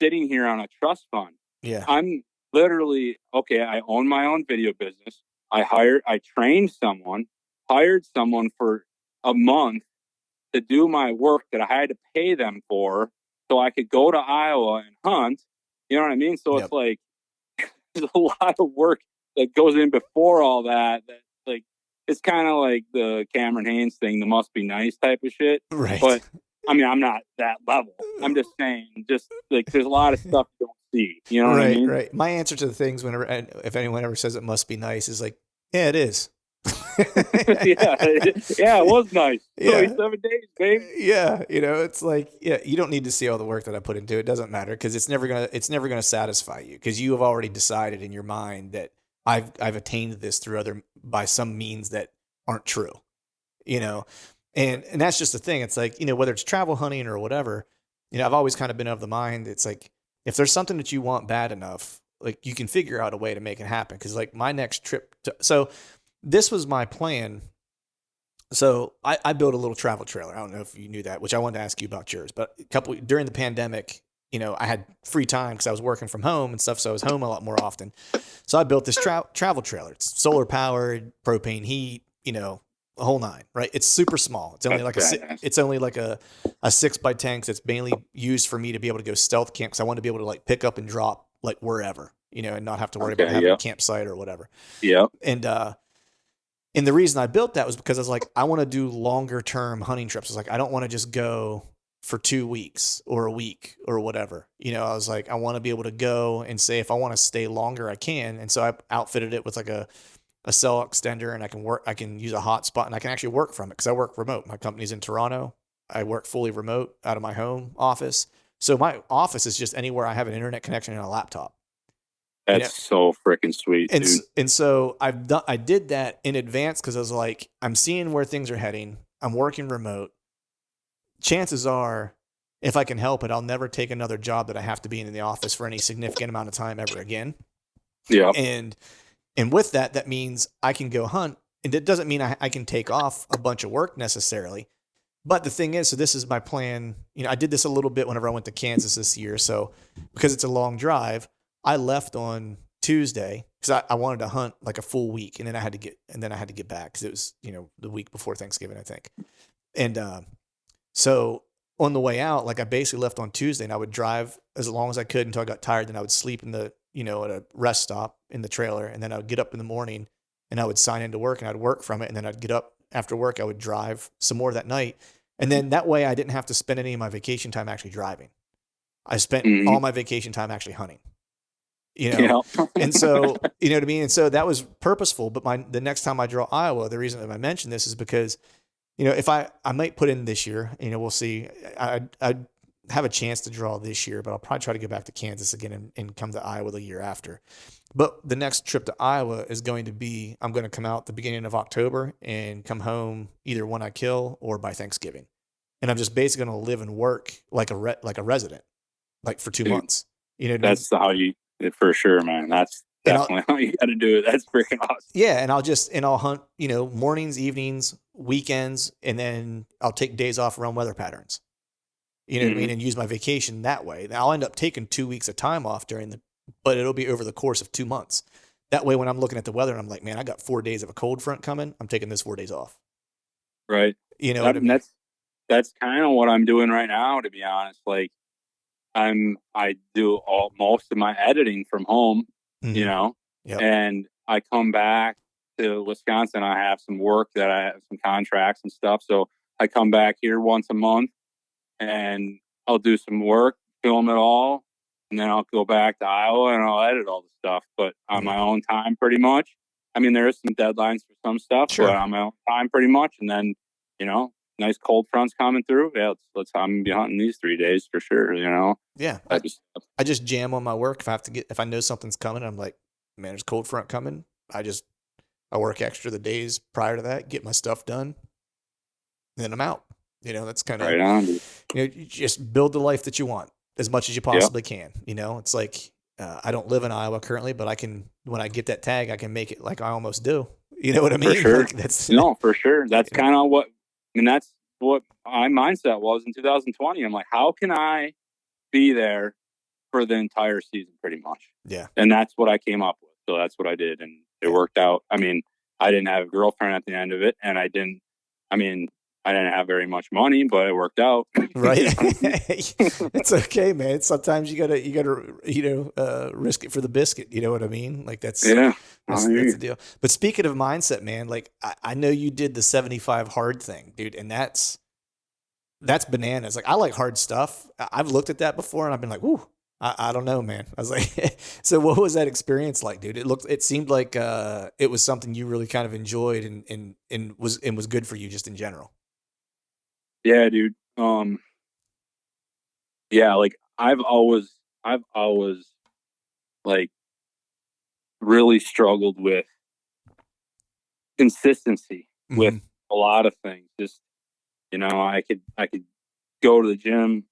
sitting here on a trust fund. yeah, I'm literally, okay, I own my own video business. I trained someone, hired someone for a month to do my work that I had to pay them for so I could go to Iowa and hunt. You know what I mean? So it's yep, like, there's a lot of work that goes in before all that. That like, it's kind of like the Cameron Haynes thing, the must be nice type of shit. right. But I mean, I'm not that level. I'm just saying, just like there's a lot of stuff you don't see. You know what I Right, mean? right. My answer to the things whenever, and if anyone ever says it must be nice, is like, yeah, it is. Yeah, yeah, it was nice. Yeah, 27 days, baby. yeah. You know, it's like, yeah, you don't need to see all the work that I put into it. It doesn't matter because it's never gonna satisfy you because you have already decided in your mind that I've attained this through other by some means that aren't true. You know, and that's just the thing. It's like, you know, whether it's travel hunting or whatever, you know, I've always kind of been of the mind. It's like if there's something that you want bad enough, like you can figure out a way to make it happen. Because like my next trip, so this was my plan. So I built a little travel trailer. I don't know if you knew that, which I wanted to ask you about yours. But a couple during the pandemic, you know, I had free time because I was working from home and stuff, so I was home a lot more often. So I built this travel trailer. It's solar powered, propane heat, you know, the whole nine. Right? It's super small. It's only That's like badass. it's only like a 6x10. Cause it's mainly used for me to be able to go stealth camp because I want to be able to like pick up and drop like wherever, you know, and not have to worry about Okay, having a yep, campsite or whatever. yep. And the reason I built that was because I was like, I want to do longer term hunting trips. I was like, I don't want to just go for 2 weeks or a week or whatever. You know, I was like, I want to be able to go and say if I want to stay longer, I can. And so I outfitted it with like a cell extender and I can use a hotspot and I can actually work from it because I work remote. My company's in Toronto. I work fully remote out of my home office. So my office is just anywhere I have an internet connection and a laptop. You know, That's so freaking sweet, dude. and so I did that in advance because I was like, I'm seeing where things are heading. I'm working remote. Chances are, if I can help it, I'll never take another job that I have to be in the office for any significant amount of time ever again. Yep. And with that, that means I can go hunt. And it doesn't mean I can take off a bunch of work necessarily. But the thing is, so this is my plan. You know, I did this a little bit whenever I went to Kansas this year. So because it's a long drive, I left on Tuesday because I wanted to hunt like a full week, and then I had to get back because it was, you know, the week before Thanksgiving, I think. And so on the way out, like I basically left on Tuesday, and I would drive as long as I could until I got tired. Then I would sleep in the, you know, at a rest stop in the trailer, and then I would get up in the morning and I would sign into work and I'd work from it, and then I'd get up after work. I would drive some more that night. And then that way I didn't have to spend any of my vacation time actually driving. I spent Mm-hmm. all my vacation time actually hunting, you know? Yep. And so, you know what I mean? And so that was purposeful. But the next time I draw Iowa, the reason that I mention this is because, you know, if I might put in this year, you know, we'll see. I have a chance to draw this year, but I'll probably try to go back to Kansas again and come to Iowa the year after. But the next trip to Iowa is going to be, I'm going to come out the beginning of October and come home either when I kill or by Thanksgiving. And I'm just basically going to live and work like like a resident, like for two Dude, months. You know what I mean? that's how you, for sure, man. That's And I'll, definitely how you got to do it. That's freaking awesome. yeah, and I'll hunt, you know, mornings, evenings, weekends, and then I'll take days off around weather patterns. You know what I Mm-hmm. mean? And use my vacation that way. Now I'll end up taking 2 weeks of time off but it'll be over the course of 2 months. That way, when I'm looking at the weather and I'm like, man, I got 4 days of a cold front coming, I'm taking those 4 days off. Right. You know what I mean? That's kind of what I'm doing right now, to be honest. Like I do most of my editing from home, you Mm-hmm. know, Yep. and I come back to Wisconsin. I have some work that I have some contracts and stuff. So I come back here once a month and I'll do some work, film it all, and then I'll go back to Iowa and I'll edit all the stuff, but on my own time pretty much. I mean, there is some deadlines for some stuff, but on my own time pretty much. And then, you know, nice cold fronts coming through. Yeah, I'm gonna be hunting these 3 days for sure, you know. Yeah. I just jam on my work. If I know something's coming, I'm like, man, there's cold front coming. I work extra the days prior to that, get my stuff done, then I'm out. You know, that's kind of right on. You know, you just build the life that you want as much as you possibly can. You know, it's like I don't live in Iowa currently, but I can, when I get that tag, I can make it like I almost do. You know what I mean? For sure. Like that's no, for sure. That's kind of what, and that's what my mindset was in 2020. I'm like, how can I be there for the entire season pretty much? Yeah. And that's what I came up with. So that's what I did. And it worked out. I mean, I didn't have a girlfriend at the end of it, and I didn't have very much money, but it worked out. Right. It's okay, man. Sometimes you gotta, risk it for the biscuit. You know what I mean? Like that's the deal. But speaking of mindset, man, like I know you did the 75 hard thing, dude. And that's bananas. Like I like hard stuff. I've looked at that before and I've been like, ooh, I don't know, man. I was like, so what was that experience like, dude? It seemed like, it was something you really kind of enjoyed and was good for you just in general. Yeah, dude. Yeah, like I've always like really struggled with consistency with a lot of things. Just, you know, I could go to the gym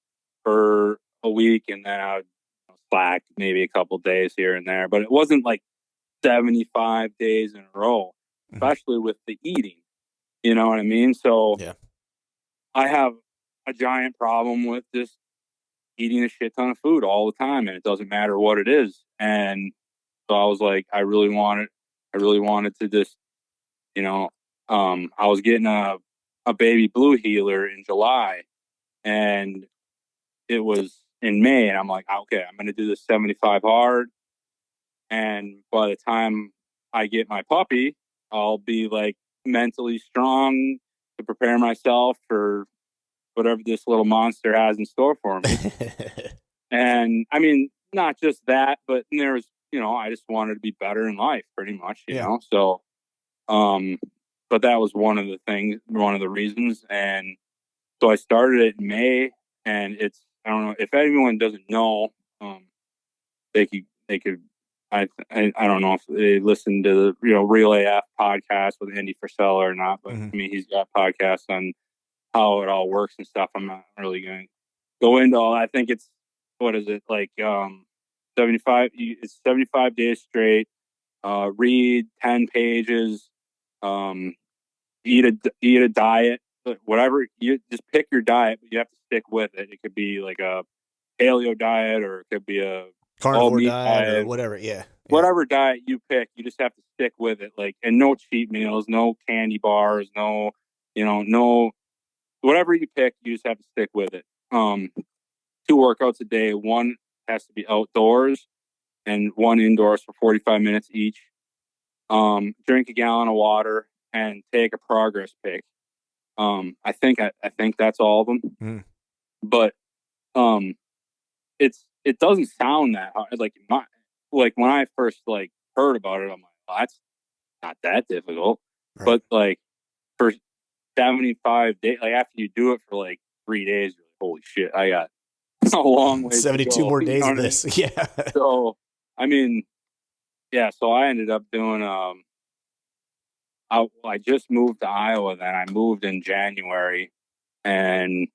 for a week and then I would slack maybe a couple days here and there, but it wasn't like 75 days in a row, especially with the eating. You know what I mean? So I have a giant problem with just eating a shit ton of food all the time, and it doesn't matter what it is. And so I was like, I really wanted to just, you know, I was getting a baby blue healer in July, and it was in May, and I'm like, okay, I'm going to do this 75 hard, and by the time I get my puppy, I'll be like mentally strong to prepare myself for whatever this little monster has in store for me. And I mean, not just that, but there's, you know, I just wanted to be better in life pretty much, you know? So, but that was one of the reasons. And so I started it in May, and I don't know if anyone doesn't know, they could, I don't know if they listen to the, you know, Real AF podcast with Andy Frisella or not, but I mean, he's got podcasts on how it all works and stuff. I'm not really going to go into all. I think it's, what is it, like 75? It's 75 days straight. Read 10 pages. Eat a diet. Whatever, you just pick your diet, but you have to stick with it. It could be like a paleo diet, or it could be a carnivore diet or whatever. Whatever diet you pick, you just have to stick with it. Like, and no cheat meals, no candy bars, no, you know, no, whatever you pick, you just have to stick with it. 2 workouts a day. One has to be outdoors and one indoors for 45 minutes each. Drink a gallon of water and take a progress pic. I think that's all of them. But it doesn't sound that hard. Like when I first like heard about it, I'm like, oh, that's not that difficult. Right. But like for 75 days, like after you do it for like 3 days, you're like, holy shit, I got a long way 72 to go. more days of this. Yeah. So, I mean, yeah, so I ended up doing, I just moved to Iowa, then I moved in January. And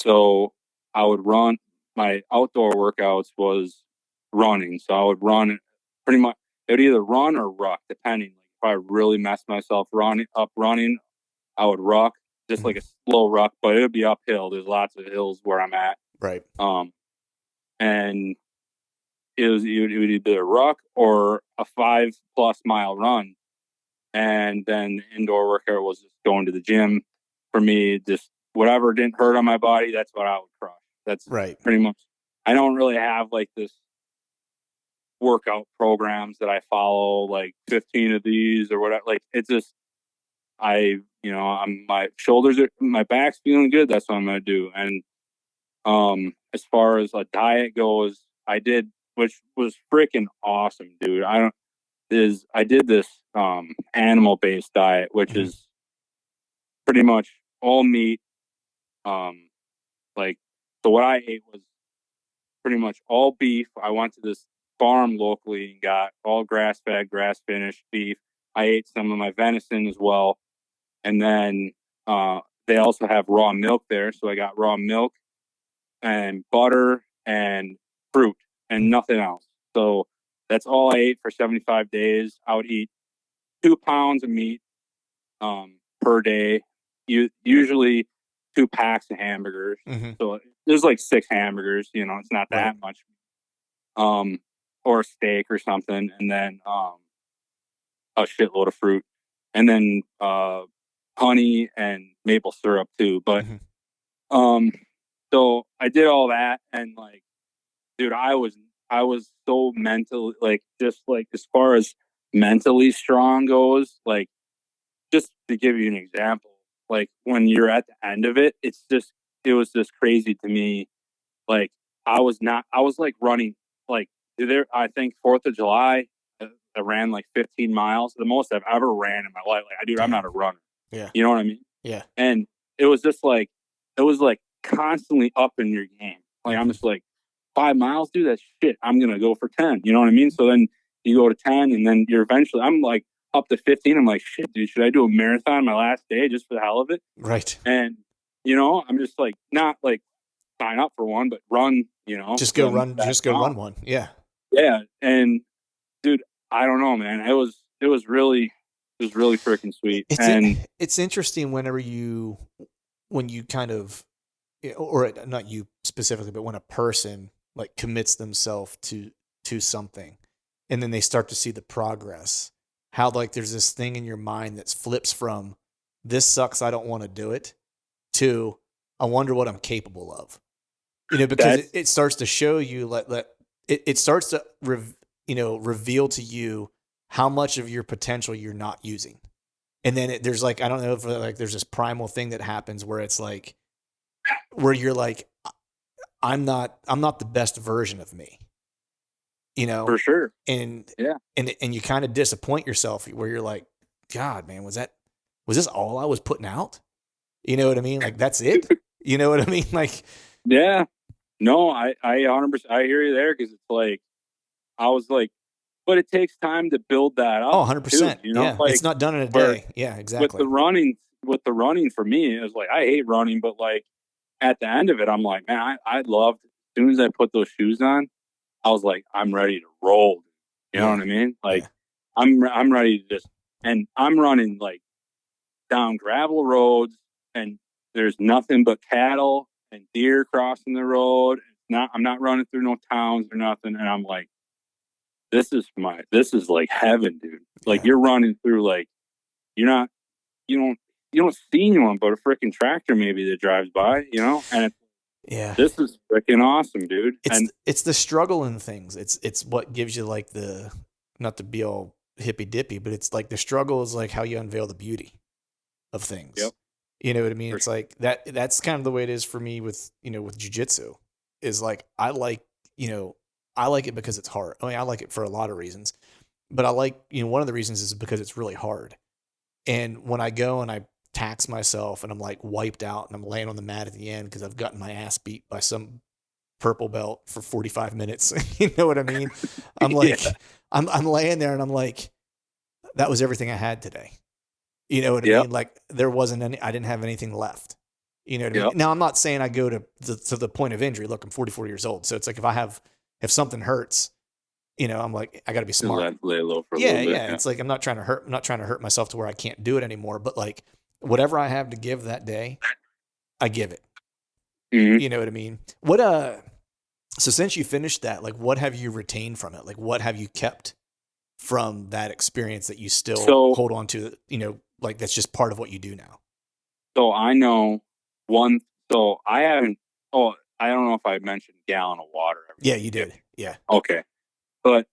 so I would run, my outdoor workouts was running. So I would run pretty much, it would either run or ruck, depending. Like if I really messed myself running, I would ruck, just like a slow ruck, but it would be uphill. There's lots of hills where I'm at. Right. And it would either a ruck or a 5+ mile run. And then indoor workout was just going to the gym for me. Just whatever didn't hurt on my body, that's what I would crush. That's right. Pretty much. I don't really have like this workout programs that I follow, like 15 of these or whatever. Like it's just, my back's feeling good. That's what I'm going to do. And as far as a diet goes, I did, which was freaking awesome, dude. I did this animal based diet, which Mm-hmm. is pretty much all meat. Um, like so, what I ate was pretty much all beef. I went to this farm locally and got all grass fed, grass finished beef. I ate some of my venison as well, and then they also have raw milk there, so I got raw milk and butter and fruit and nothing else. So that's all I ate for 75 days. I would eat 2 pounds of meat per day. Usually 2 packs of hamburgers. Mm-hmm. So there's like 6 hamburgers. It's not Right. that much. Um, or a steak or something, and then a shitload of fruit, and then honey and maple syrup too. But Mm-hmm. um, so I did all that, and like, dude, I was so mentally, like, just like as far as mentally strong goes, like, just to give you an example, like when you're at the end of it, it was just crazy to me. Like I was like running, like I think 4th of July, I ran like 15 miles, the most I've ever ran in my life. Like, dude, I'm not Damn. a runner. Yeah. You know what I mean? Yeah. And it was just like, it was like constantly up in your game. Like, I'm Mm-hmm. just like, 5 miles, dude, that's shit. I'm going to go for 10. You know what I mean? So then you go to 10, and then I'm like up to 15. I'm like, shit, dude, should I do a marathon my last day just for the hell of it? Right. And, I'm just like, not like sign up for one, but run, Just go the run. that Just go run amount. one. Yeah. Yeah. And dude, I don't know, man. It was really freaking sweet. It's And it's interesting when you kind of, or not you specifically, but when a person like commits themselves to something, and then they start to see the progress, how like there's this thing in your mind that flips from this sucks, I don't want to do it, to I wonder what I'm capable of. Because that's it starts to show you it starts to reveal to you how much of your potential you're not using. And then there's like, I don't know if like there's this primal thing that happens where it's like, where you're like, I'm not the best version of me, you know? for sure. And, Yeah. and you kind of disappoint yourself where you're like, God, man, was this all I was putting out? You know what I mean? Like, that's it. You know what I mean? Like, Yeah. No, I 100%, I hear you there, because it's like, I was like, but it takes time to build that oh, up too, 100%. Yeah. like It's not done in a where day. Yeah, with exactly. the running for me, it was like, I hate running, but like at the end of it, I'm like, man, I loved it. As soon as I put those shoes on, I was like, I'm ready to roll. You know Yeah. what I mean? Like, Yeah. I'm ready to just, and I'm running like down gravel roads, and there's nothing but cattle and deer crossing the road. I'm not running through no towns or nothing. And I'm like, this is like heaven, dude. Like, Yeah. you're running through, like, you're not, you don't, you don't see anyone but a freaking tractor maybe that drives by, and Yeah. this is freaking awesome, dude. It's And it's the struggle in things. It's what gives you like the, not to be all hippy dippy, but it's like the struggle is like how you unveil the beauty of things. yep, You know what I mean? for It's sure. like that's kind of the way it is for me with, with jujitsu. Is like you know, I like it because it's hard. I mean, I like it for a lot of reasons, but I like, one of the reasons is because it's really hard. And when I go and I tax myself and I'm like wiped out and I'm laying on the mat at the end because I've gotten my ass beat by some purple belt for 45 minutes. You know what I mean? I'm Yeah, like, I'm laying there and I'm like, that was everything I had today. You know what I yep, mean? Like there wasn't I didn't have anything left. You know what I mean? yep. Now I'm not saying I go to the point of injury. Look, I'm 44 years old. So it's like if something hurts, I'm like, I got to be Just smart. lay low for a Yeah. little bit. Yeah. Yeah. It's like, I'm not trying to hurt myself to where I can't do it anymore. But like whatever I have to give that day, I give it. Mm-hmm. You know what I mean? So since you finished that, like what have you retained from it? Like what have you kept from that experience that you still So, hold on to, like that's just part of what you do now? so I know one. So I haven't. Oh, I don't know if I mentioned gallon of water every Yeah, day. you did. Yeah. Okay, but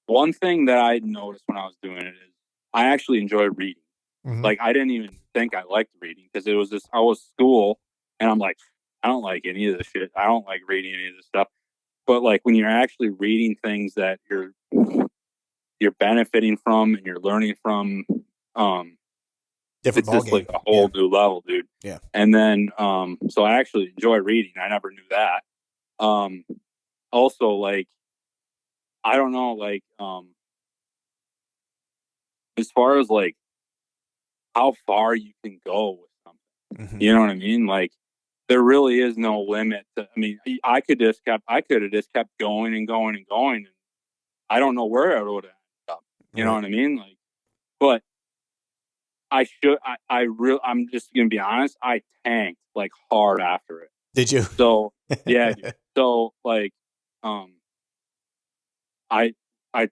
one thing that I noticed when I was doing it is I actually enjoyed reading. Mm-hmm. Like, I didn't even think I liked reading, because it was just, I was school, and I'm like, I don't like any of this shit. I don't like reading any of this stuff. but like when you're actually reading things that you're benefiting from and you're learning from, Different it's ball just like game. a whole new level, dude. Yeah. And then, so I actually enjoy reading. I never knew that. Also, like, I don't know, like, as far as like how far you can go with something, Mm-hmm. you know what I mean? Like, there really is no limit. I mean, I could have just kept going and going and going. And I don't know where I would have ended up. You know Right. what I mean? Like, but I'm just gonna be honest. I tanked like hard after it. Did you? So yeah, dude. So like, um, I I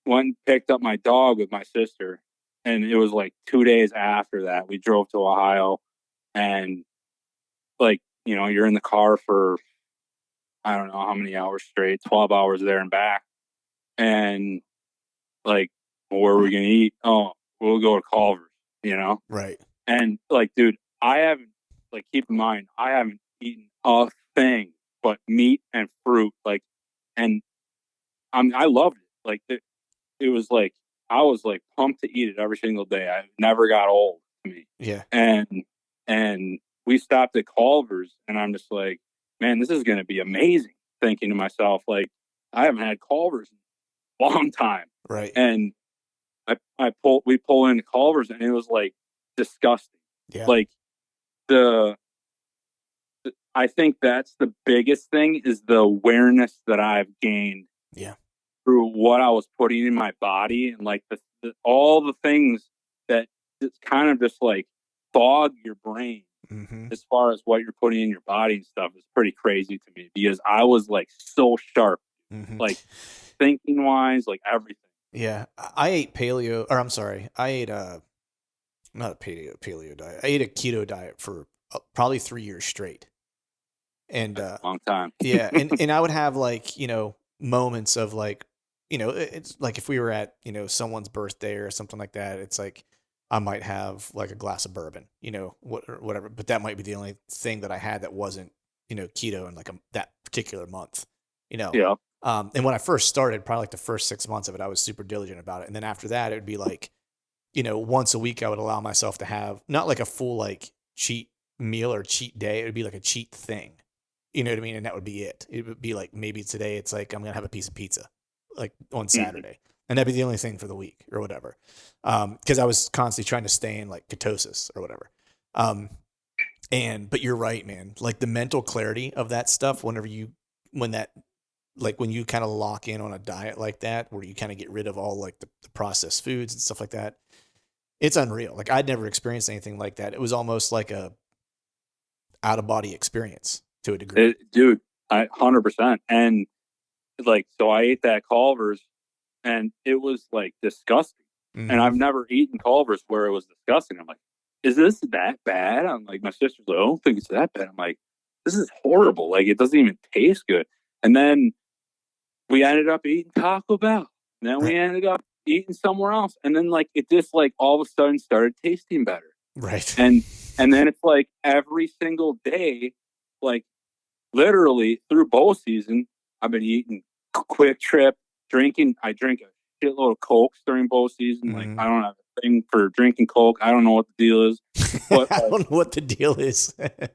went and picked up my dog with my sister, and it was like 2 days after that we drove to Ohio, and like you're in the car for I don't know how many hours straight, 12 hours there and back, and like where are we gonna eat? Oh, we'll go to Culver's, Right. and like dude, I haven't keep in mind I haven't eaten a thing but meat and fruit and I loved it. Like it was like I was like pumped to eat it every single day. I never got old to me. Yeah. And we stopped at Culver's, and I'm just like, man, this is going to be amazing. Thinking to myself, like, I haven't had Culver's in a long time. Right. And we pull into Culver's, and it was like disgusting. Yeah. Like the I think that's the biggest thing is the awareness that I've gained Yeah. through what I was putting in my body and like all the things that just kind of just like fog your brain Mm-hmm. as far as what you're putting in your body and stuff is pretty crazy to me because I was like so sharp, Mm-hmm. like thinking wise, like everything. Yeah. I ate paleo, or I'm sorry, I ate not a paleo diet. I ate a keto diet for probably 3 years straight. And That's a long time. yeah, and I would have like, moments of like, it's like if we were at, someone's birthday or something like that, it's like I might have like a glass of bourbon, or whatever, but that might be the only thing that I had that wasn't, keto in like that particular month, you know. Yeah. And when I first started, probably like the first 6 months of it, I was super diligent about it. And then after that, it would be like, once a week I would allow myself to have not like a full like cheat meal or cheat day. It would be like a cheat thing. You know what I mean? And that would be it. It would be like maybe today it's like I'm gonna have a piece of pizza, like on Saturday, and that'd be the only thing for the week or whatever. Because I was constantly trying to stay in like ketosis or whatever. But you're right, man. Like the mental clarity of that stuff. When you kind of lock in on a diet like that, where you kind of get rid of all like the processed foods and stuff like that, it's unreal. Like I'd never experienced anything like that. It was almost like a out of body experience to a degree. Dude, 100%. And like, so I ate that Culver's and it was like disgusting. Mm-hmm. And I've never eaten Culver's where it was disgusting. I'm like, is this that bad? I'm like, my sister's like, I don't think it's that bad. I'm like, this is horrible. Like, it doesn't even taste good. And then we ended up eating Taco Bell. And then we ended up eating somewhere else. And then like, it just like all of a sudden started tasting better. Right. And then it's like every single day, like literally through bow season, I've been eating Quick Trip, drinking. I drink a shitload of Cokes during bow season. Like I don't have a thing for drinking Coke. I don't know what the deal is. But I don't know what the deal is.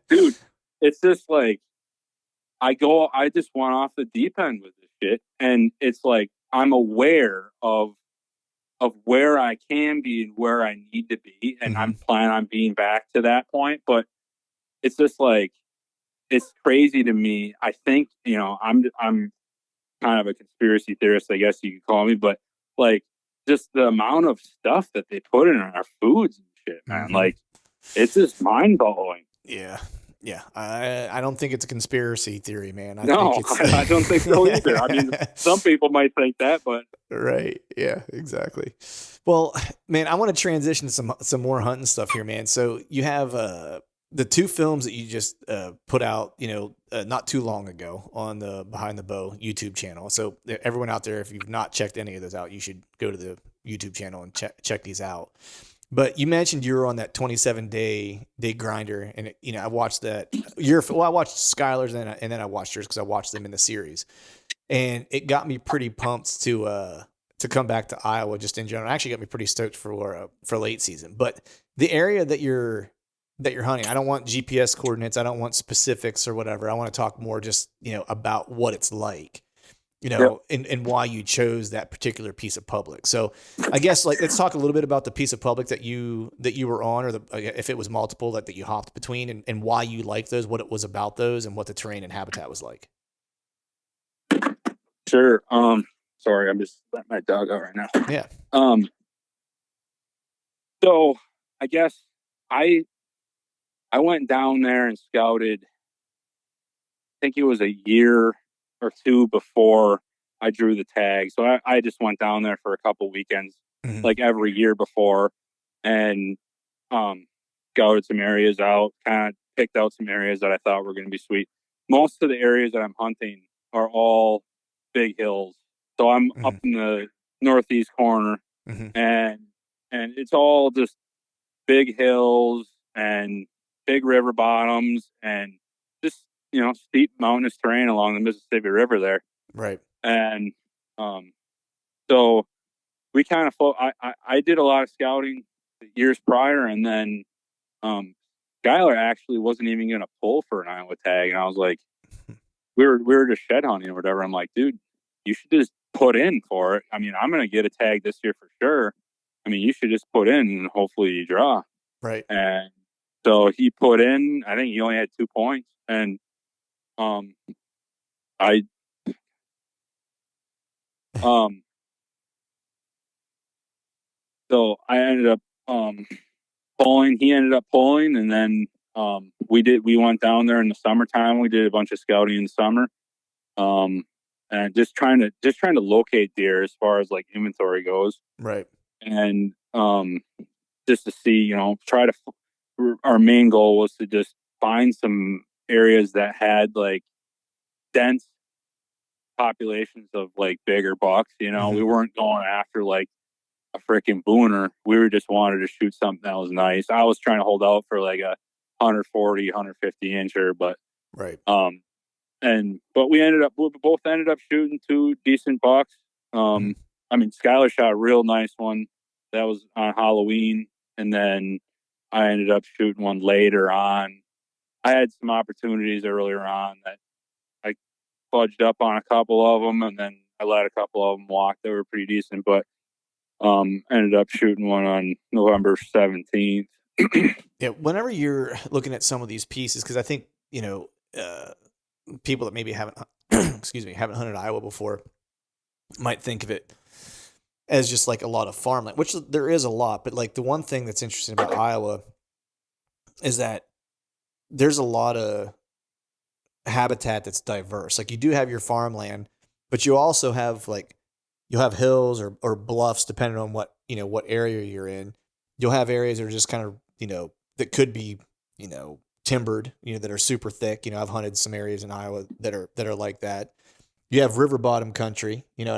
Dude, it's just like I just went off the deep end with this shit. And it's like I'm aware of where I can be and where I need to be. And I'm planning on being back to that point. But it's just like it's crazy to me. I think, I'm kind of a conspiracy theorist, I guess you could call me, but like just the amount of stuff that they put in our foods and shit, man. Like it's just mind blowing. Yeah. Yeah. I don't think it's a conspiracy theory, man. I don't think so either. I mean, some people might think that, but right. Yeah, exactly. Well, man, I want to transition to some more hunting stuff here, man. So you have, the two films that you just put out, not too long ago on the Behind the Bow YouTube channel. So everyone out there, if you've not checked any of those out, you should go to the YouTube channel and check these out. But you mentioned you were on that 27-day grinder, and I watched that. I watched Skylar's, and then I watched yours because I watched them in the series, and it got me pretty pumped to come back to Iowa just in general. It actually got me pretty stoked for late season. But the area that you're hunting, I don't want GPS coordinates. I don't want specifics or whatever. I want to talk more just about what it's like. Yep. And why you chose that particular piece of public. So I guess let's talk a little bit about the piece of public that you were on, or if it was multiple that you hopped between, and why you liked those, what it was about those, and what the terrain and habitat was like. Sure. Sorry, I'm just letting my dog out right now. Yeah. So I guess I went down there and scouted. I think it was a year or two before I drew the tag. So I just went down there for a couple weekends, Mm-hmm. like every year before, and scouted some areas out, kind of picked out some areas that I thought were going to be sweet. Most of the areas that I'm hunting are all big hills. So I'm Mm-hmm. up in the northeast corner, Mm-hmm. and it's all just big hills and big river bottoms and just steep mountainous terrain along the Mississippi River there. Right. And so we kind of I did a lot of scouting years prior, and then Skylar actually wasn't even going to pull for an Iowa tag, and I was like, we were just shed hunting or whatever. I'm like, dude, you should just put in for it. I mean, I'm going to get a tag this year for sure. I mean, you should just put in and hopefully you draw. Right. And so he put in. I think he only had 2 points, and I so I ended up pulling. He ended up pulling, and then we went down there in the summertime. We did a bunch of scouting in the summer, and just trying to locate deer as far as like inventory goes. Right. And just to see, try to. Our main goal was to just find some areas that had like dense populations of like bigger bucks. Mm-hmm. We weren't going after like a freaking booner. We were just wanted to shoot something that was nice. I was trying to hold out for like a 140, 150 incher, but Right. but we both ended up shooting 2 decent bucks. Mm-hmm. I mean, Skylar shot a real nice one that was on Halloween, and then I ended up shooting one later on. I had some opportunities earlier on that I fudged up on a couple of them, and then I let a couple of them walk. They were pretty decent, but ended up shooting one on November 17th. Yeah. Whenever you're looking at some of these pieces, because I think people that maybe haven't excuse me, haven't hunted Iowa before might think of it as just like a lot of farmland, which there is a lot. But like the one thing that's interesting about Iowa is that there's a lot of habitat that's diverse. Like you do have your farmland, but you also have you'll have hills or bluffs depending on what area you're in. You'll have areas that are just kind of, that could be, timbered, that are super thick. I've hunted some areas in Iowa that are like that. You have river bottom country, and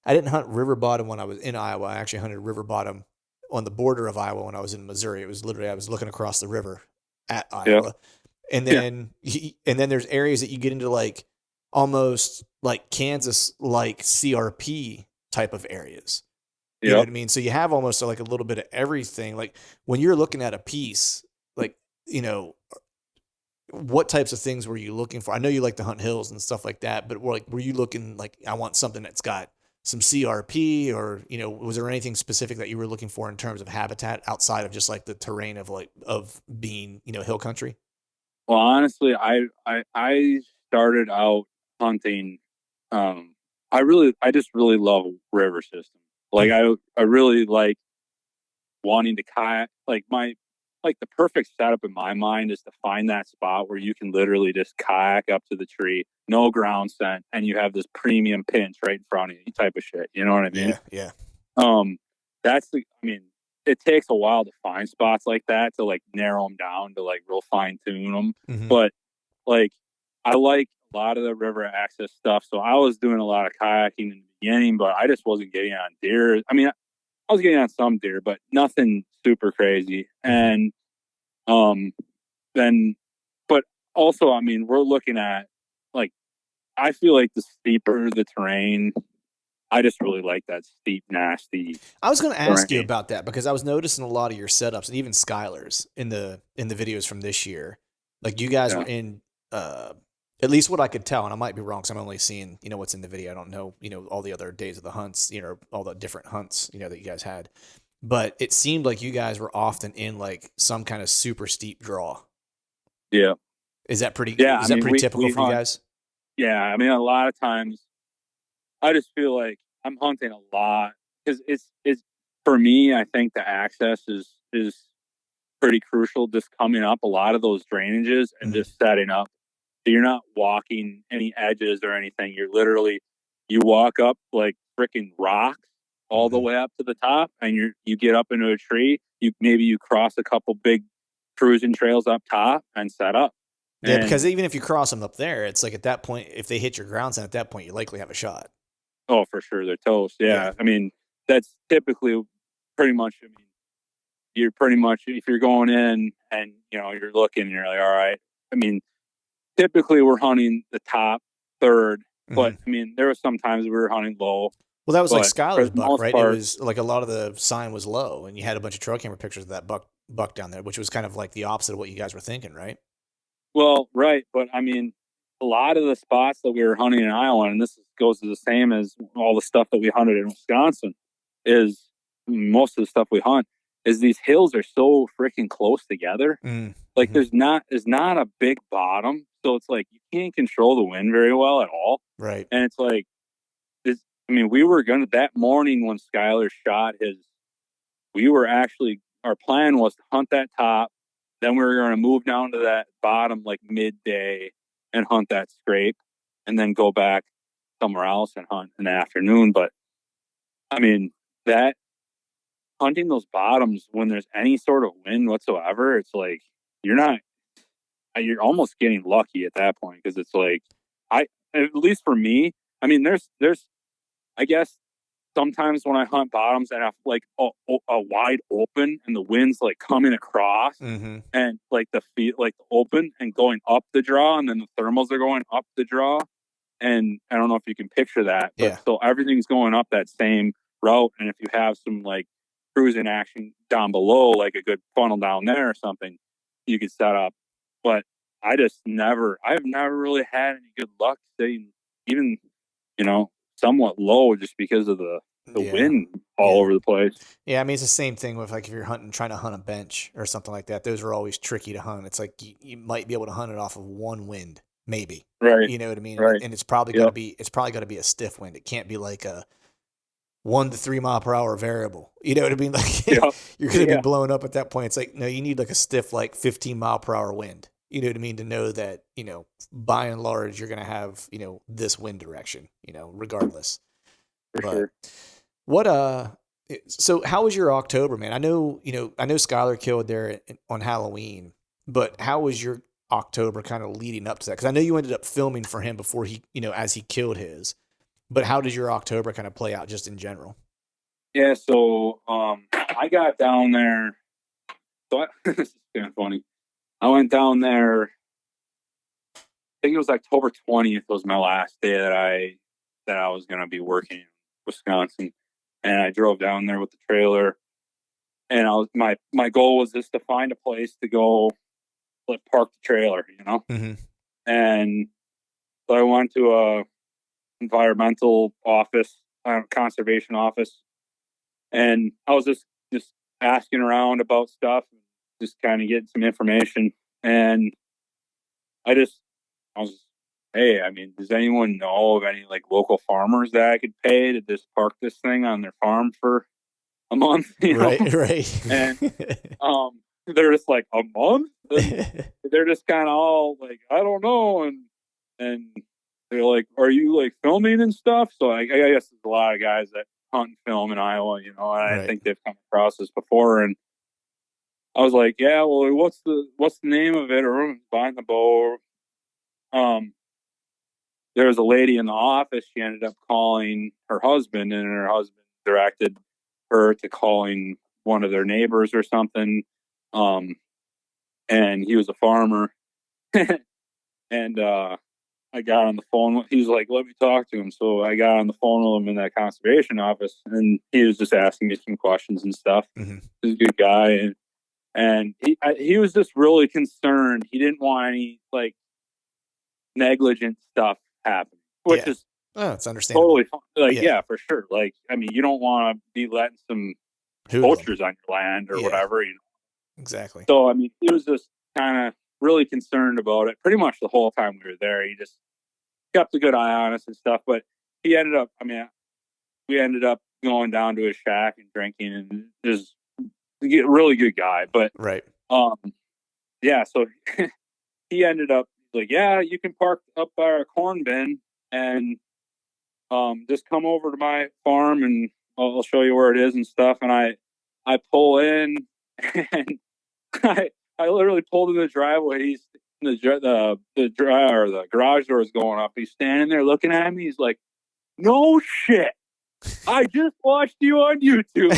I didn't hunt river bottom when I was in Iowa. I actually hunted river bottom on the border of Iowa when I was in Missouri. It was literally, I was looking across the river at Yep. Iowa. And Yeah. then there's areas that you get into like almost like Kansas, like CRP type of areas. You know Yep. what I mean? So you have almost like a little bit of everything. Like when you're looking at a piece, like, what types of things were you looking for? I know you like to hunt hills and stuff like that, but were you looking like, I want something that's got some CRP, or, was there anything specific that you were looking for in terms of habitat outside of just like the terrain of being, hill country? Well, honestly, I started out hunting. I just really love river systems. Like I really like wanting to kayak. Like the perfect setup in my mind is to find that spot where you can literally just kayak up to the tree, no ground scent, and you have this premium pinch right in front of you, type of shit. You know what I mean? Yeah. Yeah. Um, I mean, it takes a while to find spots like that to like narrow them down to like real fine tune them. Mm-hmm. But like, I like a lot of the river access stuff. So I was doing a lot of kayaking in the beginning, but I just wasn't getting on deer. I mean, was getting on some deer, but nothing super crazy. And then, but also, I mean, we're looking at like, I feel like the steeper the terrain, I just really like that steep, nasty I was going to ask you terrain. about that because I was noticing a lot of your setups and even Skylar's in the videos from this year. Like you guys were Yeah. in, uh, at least what I could tell, and I might be wrong because I'm only seeing what's in the video. I don't know all the other days of the hunts, all the different hunts that you guys had. But it seemed like you guys were often in like some kind of super steep draw. Yeah. Is that pretty? Yeah. I Is that mean, pretty typical we for you hunt. guys? Yeah. I mean, a lot of times I just feel like I'm hunting a lot because it's for me. I think the access is pretty crucial. Just coming up a lot of those drainages and Mm-hmm. just setting up. So you're not walking any edges or anything. You're literally you walk up like freaking rocks all the Mm-hmm. way up to the top, and you get up into a tree. You cross a couple big cruising trails up top and set up. Yeah, because And even if you cross them up there, it's like at that point, if they hit your ground zone, at that point, you likely have a shot. oh, for sure, they're toast. Yeah. Yeah, I mean that's typically pretty much. I mean, you're pretty much if you're going in and you're looking, you're like, all right. I mean, typically we're hunting the top third, but Mm-hmm. I mean, there were some times we were hunting low, Well, that was like but for Skylar's the buck, most right? It part, was like a lot of the sign was low, and you had a bunch of trail camera pictures of that buck down there, which was kind of like the opposite of what you guys were thinking, right? well, right. But I mean, a lot of the spots that we were hunting in Iowa, and goes to the same as all the stuff that we hunted in Wisconsin, is most of the stuff we hunt is these hills are so freaking close together. Like Mm-hmm. there's not a big bottom, so it's like you can't control the wind very well at all. Right. And it's like this. I mean, we were gonna that morning when Skylar shot his. We were actually our plan was to hunt that top, then we were going to move down to that bottom like midday and hunt that scrape, and then go back somewhere else and hunt in the afternoon. But I mean that hunting those bottoms when there's any sort of wind whatsoever, it's like you're not you're almost getting lucky at that point because it's like I at least for me, I mean there's I guess sometimes when I hunt bottoms and I have like a wide open and the wind's like coming across Mm-hmm. and like the feet like open and going up the draw and then the thermals are going up the draw and I don't know if you can picture that, but Yeah. so everything's going up that same route and if you have some like cruising action down below, like a good funnel down there or something, you could set up. But I've never really had any good luck staying even, you know, somewhat low just because of the Yeah. wind all Yeah. over the place. Yeah. I mean, it's the same thing with like if you're trying to hunt a bench or something like that. Those are always tricky to hunt. It's like you might be able to hunt it off of one wind, maybe. Right. You know what I mean? And, Right. and Yep. it's probably got to be a stiff wind. It can't be like a 1 to 3 mile per hour variable. You know what I mean? Like Yep. you're going to be Yeah. blown up at that point. It's like, no, you need like a stiff, like 15 mile per hour wind. You know what I mean? To know that, by and large, you're going to have, this wind direction, regardless. For But sure. what, so how was your October, man? I know Skylar killed there on Halloween, but how was your October kind of leading up to that? Cause I know you ended up filming for him before he, as he killed his, but how did your October kind of play out just in general? Yeah. So I got down there. This is kind of funny. I went down there. I think it was October 20th was my last day that I was gonna be working in Wisconsin, and I drove down there with the trailer. And I was my goal was just to find a place to go, like park the trailer, Mm-hmm. And so I went to a environmental office, conservation office, and I was just asking around about stuff, just kind of getting some information. And I just I was, hey, I mean, does anyone know of any like local farmers that I could pay to just park this thing on their farm for a month, Right, right. And they're just like a month, and they're just kind of all like, I don't know, and they're like, are you like filming and stuff? So I guess there's a lot of guys that hunt and film in Iowa, and I Right. think they've come across this before, and I was like, yeah, well, what's the name of it, or behind the bow? Um, there was a lady in the office. She ended up calling her husband, and her husband directed revert to calling one of their neighbors or something. And he was a farmer. And I got on the phone. He was like, let me talk to him. So I got on the phone with him in that conservation office, and he was just asking me some questions and stuff. Mm-hmm. He's a good guy. And he was just really concerned. He didn't want any like negligent stuff happening, which is it's understandable. totally fine. Like, yeah, for sure. Like, I mean, you don't want to be letting some poachers on your land or whatever, you know. Exactly. So, I mean, he was just kind of really concerned about it pretty much the whole time we were there. He just kept a good eye on us and stuff. But he ended up, I mean, we ended up going down to his shack and drinking, and just a really good guy. But, right. Yeah, so he ended up like, yeah, you can park up by our corn bin and just come over to my farm and I'll show you where it is and stuff. And I pull in and I literally pulled in the driveway. He's the garage door is going up. He's standing there looking at me. He's like, no shit. I just watched you on YouTube.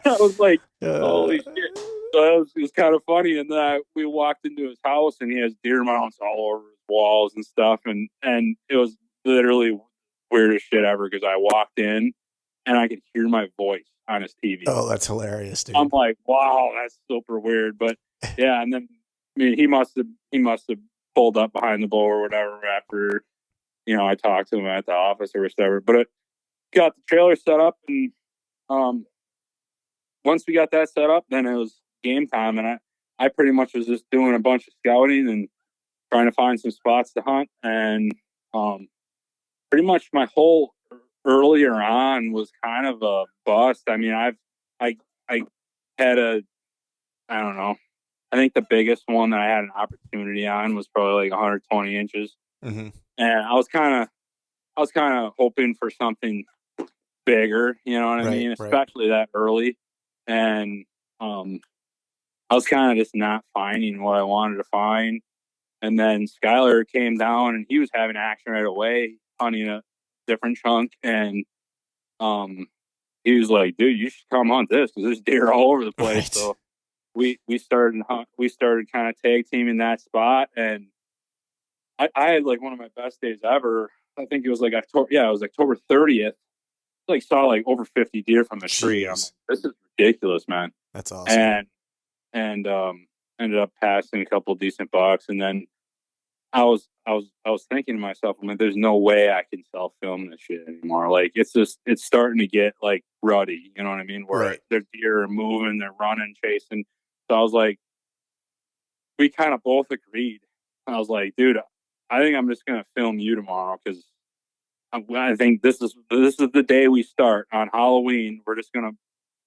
I was like, holy shit. So it was kind of funny. And then we walked into his house and he has deer mounts all over his walls and stuff. And it was literally weirdest shit ever because I walked in and I could hear my voice on his TV. Oh, that's hilarious, dude. I'm like, wow, that's super weird. But yeah, and then I mean he must have pulled up behind the blower or whatever after, you know, I talked to him at the office or whatever. But it got the trailer set up, and once we got that set up, then it was game time, and I pretty much was just doing a bunch of scouting and trying to find some spots to hunt, and pretty much my whole earlier on was kind of a bust. I mean, I had I don't know. I think the biggest one that I had an opportunity on was probably like 120 inches. Mm-hmm. And I was kind of hoping for something bigger, you know what I mean? Especially that early. And I was kind of just not finding what I wanted to find. And then Skylar came down and he was having action right away, hunting a different chunk. And he was like, dude, you should come hunt this because there's deer all over the place. Right. So we started kind of tag teaming that spot. And I had like one of my best days ever. I think it was like October. Yeah, it was October 30th. Like saw like over 50 deer from the tree. I'm like, this is ridiculous, man. That's awesome. And ended up passing a couple of decent bucks. And then I was thinking to myself, I'm like, there's no way I can self film this shit anymore. Like it's starting to get like ruddy. You know what I mean? Where the deer are moving, they're running, chasing. So I was like, we kind of both agreed. I was like, dude, I think I'm just gonna film you tomorrow because I think this is the day we start on Halloween. We're just gonna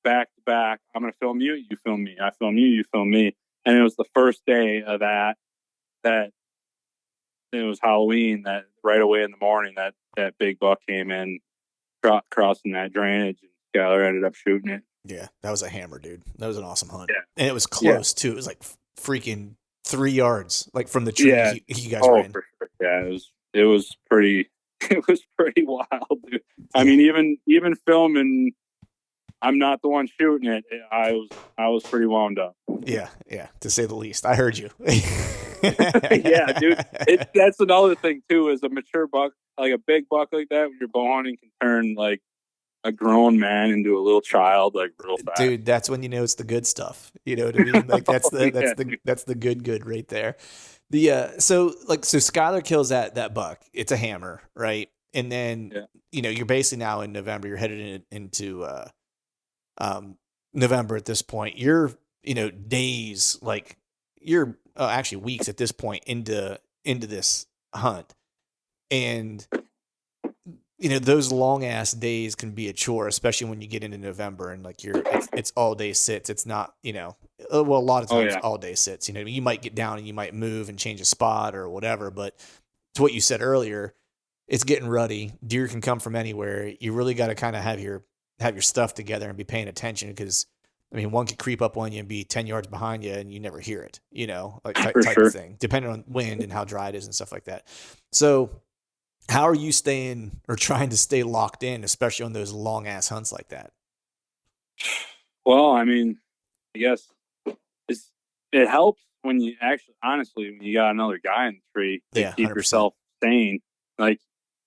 back to back. I'm gonna film you, you film me. I film you, you film me. And it was the first day of that it was Halloween. That right away in the morning, that big buck came in, crossing that drainage, and Skylar ended up shooting it. Yeah, that was a hammer, dude. That was an awesome hunt. Yeah. And it was close too. It was like freaking 3 yards, like from the tree you guys were in. For sure. Yeah, it was pretty wild, dude. I mean, even filming, I'm not the one shooting it. I was pretty wound up. Yeah, to say the least. I heard you. Yeah, dude. That's another thing too. Is a mature buck, like a big buck like that, when you're bow hunting, can turn like a grown man into a little child, like real fast. Dude, that's when you know it's the good stuff. You know what I mean? Like that's the good right there. So Skylar kills that buck. It's a hammer, right? And then you're basically now in November. You're headed into November at this point. You're days, like you're actually weeks at this point into this hunt, and those long ass days can be a chore, especially when you get into November and like it's all day sits. It's not, a lot of times all day sits, you might get down and you might move and change a spot or whatever. But to what you said earlier, it's getting ruddy. Deer can come from anywhere. You really got to kind of have your stuff together and be paying attention because one could creep up on you and be 10 yards behind you and you never hear it, like type of thing, depending on wind and how dry it is and stuff like that. So, How are you staying or trying to stay locked in, especially on those long ass hunts like that? Well, I mean, I guess it's, it helps when you actually, honestly, when you got another guy in the tree to Yeah, keep 100%. yourself sane. Like,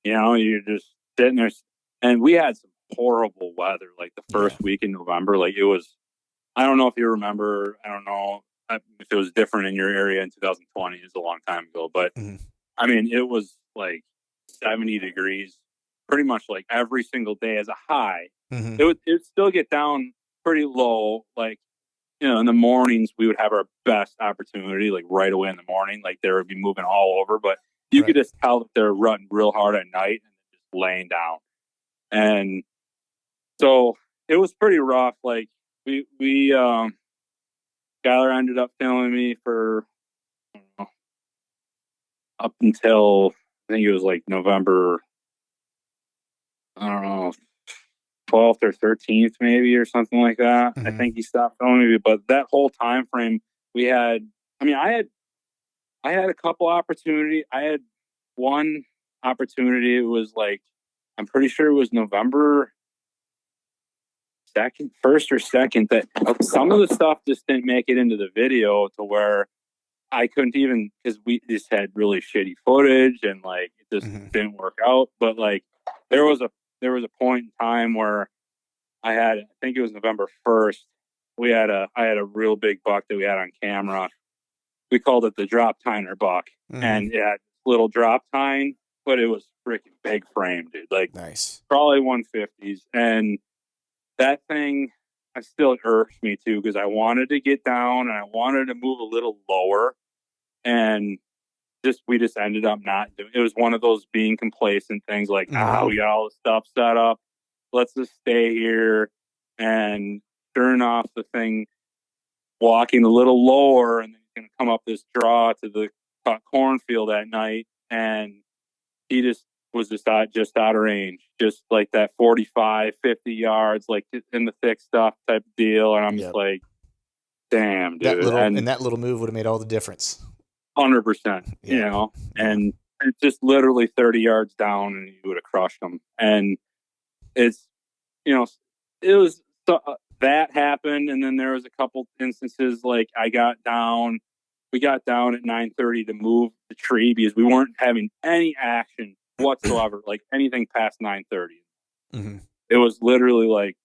you're just sitting there. And we had some horrible weather, like the Yeah. first week in November. Like, it was, I don't know if you remember, I don't know if it was different in your area in 2020. It was a long time ago. But Hmm. I mean, it was like 70 degrees pretty much like every single day as a high. Hmm. It would still get down pretty low, like, in the mornings we would have our best opportunity, like right away in the morning, like they would be moving all over, but you could Right. just tell that they're running real hard at night and just laying down. And so it was pretty rough. Like we Skylar ended up filming me for up until I think it was like November, I don't know, 12th or 13th maybe or something like that. I Hmm. think he stopped filming me, but that whole time frame we had, I mean, I had a couple opportunity. I had one opportunity. It was like, I'm pretty sure it was November second, first or second, that some of the stuff just didn't make it into the video to where I couldn't even, because we just had really shitty footage and like it just Hmm. didn't work out. But like there was a there was a point in time where I think it was November 1st. I had a real big buck that we had on camera. We called it the drop tiner buck, Hmm. and it had little drop tine, but it was freaking big frame, dude. Like Nice. probably 150s, and that thing, I still irks me too because I wanted to get down and I wanted to move a little lower, and we just ended up not doing. It was one of those being complacent things, like Hmm. we got all the stuff set up, let's just stay here, and turn off the thing walking a little lower, and then he's going to come up this draw to the cornfield at night, and he just was just out of range, just like that 45, 50 yards, like in the thick stuff type of deal. And I'm just Yep. like, damn, dude. And That little move would have made all the difference. 100%, Yeah. Yeah. and it's just literally 30 yards down, and you would have crushed them. And it's, you know, it was that happened, and then there was a couple instances like we got down at 9:30 to move the tree because we weren't having any action whatsoever, like anything past 9:30. Hmm. It was literally like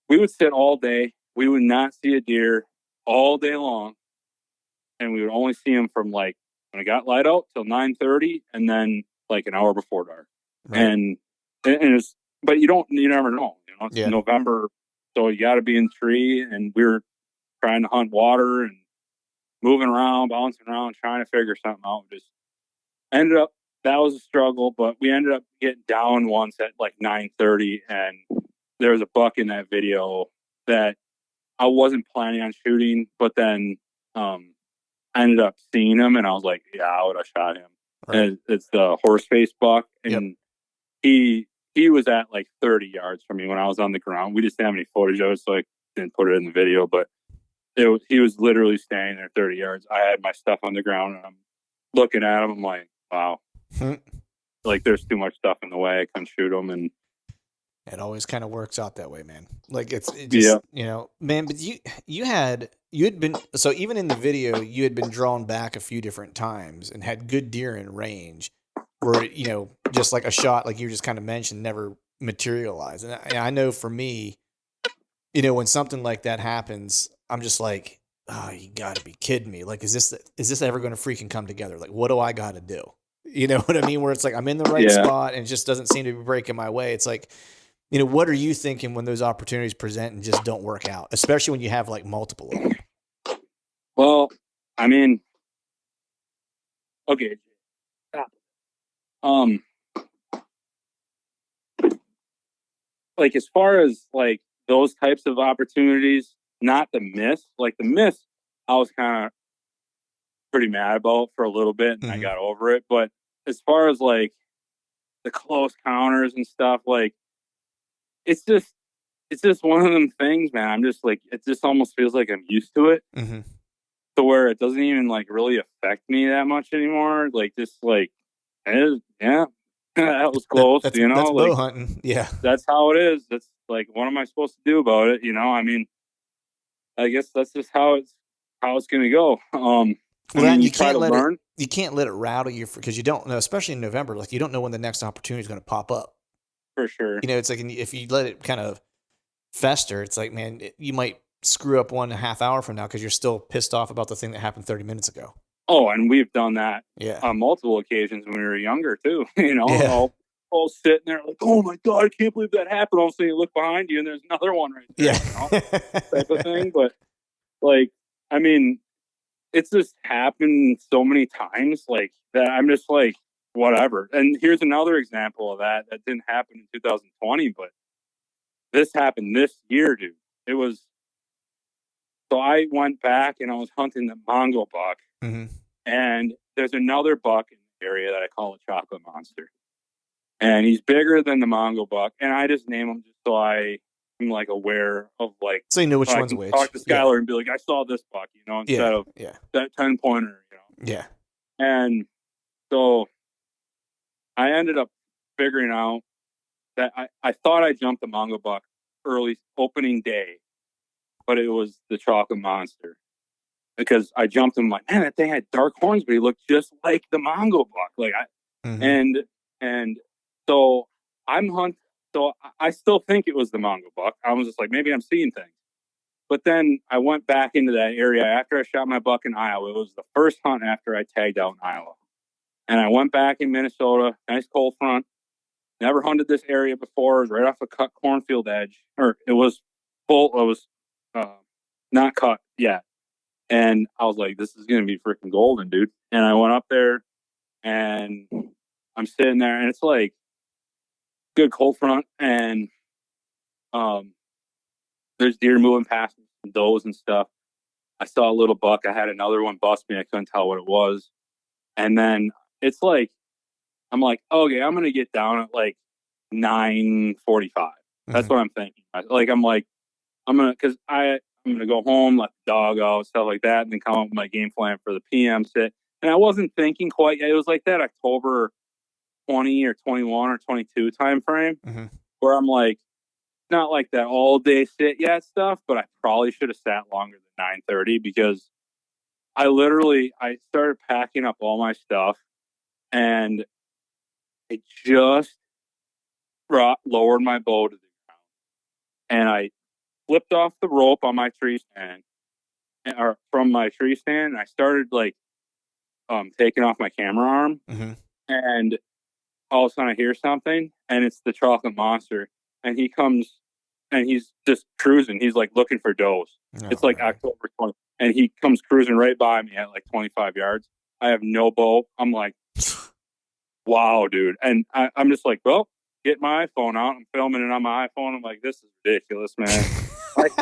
we would sit all day, we would not see a deer all day long, and we would only see them from like when it got light out till 9:30, and then like an hour before dark. Right. And it's, but you never know. It's Yeah. November, so you got to be in the tree, and we were trying to hunt water and moving around, bouncing around, trying to figure something out. Just ended up, that was a struggle, but we ended up getting down once at like 9:30, and there was a buck in that video that I wasn't planning on shooting, but then um, I ended up seeing him, and I was like, yeah, I would have shot him. Right. And it's the horse face buck, Yep. and he was at like 30 yards from me when I was on the ground. We just didn't have any footage of it, so I didn't put it in the video, but he was literally standing there 30 yards. I had my stuff on the ground, and I'm looking at him. I'm like, wow, like there's too much stuff in the way. I couldn't shoot him, and It always kind of works out that way, man. Like it yeah, just, man, but you had been, so even in the video, you had been drawn back a few different times and had good deer in range where, just like a shot, like you just kind of mentioned, never materialized. And I know for me, when something like that happens, I'm just like, oh, you got to be kidding me. Like, is this ever going to freaking come together? Like, what do I got to do? You know what I mean? Where it's like I'm in the right yeah. spot and it just doesn't seem to be breaking my way. It's like, what are you thinking when those opportunities present and just don't work out, especially when you have like multiple of them? Well, I mean, okay, um, like as far as like those types of opportunities, not the miss. Like the miss, I was kind of pretty mad about for a little bit, and I Mm-hmm. got over it. But as far as like the close counters and stuff, like it's just it's just one of them things, man. I'm just like, it just almost feels like I'm used to it, Mm-hmm. to where it doesn't even like really affect me that much anymore. Like just like Yeah, that was close. That's bow Like hunting. Yeah. that's how it is. That's like, what am I supposed to do about it? I mean, I guess that's just how it's gonna go. I Well, mean, then you try to learn you can't let it rattle you because you don't know, especially in November. Like you don't know when the next opportunity is going to pop up. for sure. It's like if you let it kind of fester, it's like, man, you might screw up 1.5 hour from now because you're still pissed off about the thing that happened 30 minutes ago. Oh, and we've done that Yeah. on multiple occasions when we were younger too. Yeah. All sitting there like, oh my god, I can't believe that happened. All of a sudden, you look behind you and there's another one right there. Yeah. Type of thing. But like, I mean, it's just happened so many times like that. I'm just like, whatever. And here's another example of that didn't happen in 2020, but this happened this year, dude. It was so I went back and I was hunting the Mongo buck, Mm-hmm. and there's another buck in the area that I call a chocolate monster, and he's bigger than the Mongo buck, and I just name him just so I'm like aware of like So you know which so I one's can which. talk to Yeah. Skylar and be like, I saw this buck, Yeah. instead of Yeah. that 10-pointer, Yeah. And so I ended up figuring out that I thought I jumped the Mongo buck early opening day, but it was the chocolate monster. Because I jumped him, like, man, that thing had dark horns, but he looked just like the Mongo buck. Mm-hmm. And so I'm hunt. So I still think it was the Mongo buck. I was just like, maybe I'm seeing things. But then I went back into that area after I shot my buck in Iowa. It was the first hunt after I tagged out in Iowa. And I went back in Minnesota, nice cold front. Never hunted this area before. It was right off a cut cornfield edge, or it was full. It was not cut yet. And I was like, this is going to be freaking golden, dude. And I went up there and I'm sitting there and it's like good cold front. And there's deer moving past me, some does and stuff. I saw a little buck. I had another one bust me. I couldn't tell what it was. And then it's like, I'm like, okay, I'm going to get down at like 9:45. That's Mm-hmm. what I'm thinking. I'm like, I'm going to, because I'm going to go home, let the dog out, stuff like that, and then come up with my game plan for the PM sit. And I wasn't thinking quite yet. It was like that October 20 or 21 or 22 time frame Mm-hmm. where I'm like, not like that all day sit yet stuff, but I probably should have sat longer than 9:30 because I started packing up all my stuff and I just lowered my bow to the ground and I flipped off the rope on my tree stand or from my tree stand. And I started like taking off my camera arm, Mm-hmm. and all of a sudden I hear something, and it's the chocolate monster, and he comes and he's just cruising. He's like looking for does. Oh, It's like man. October 20th, and he comes cruising right by me at like 25 yards. I have no bow. I'm like, wow, dude. And I'm just like, well, get my iPhone out. I'm filming it on my iPhone. I'm like, this is ridiculous, man. Like,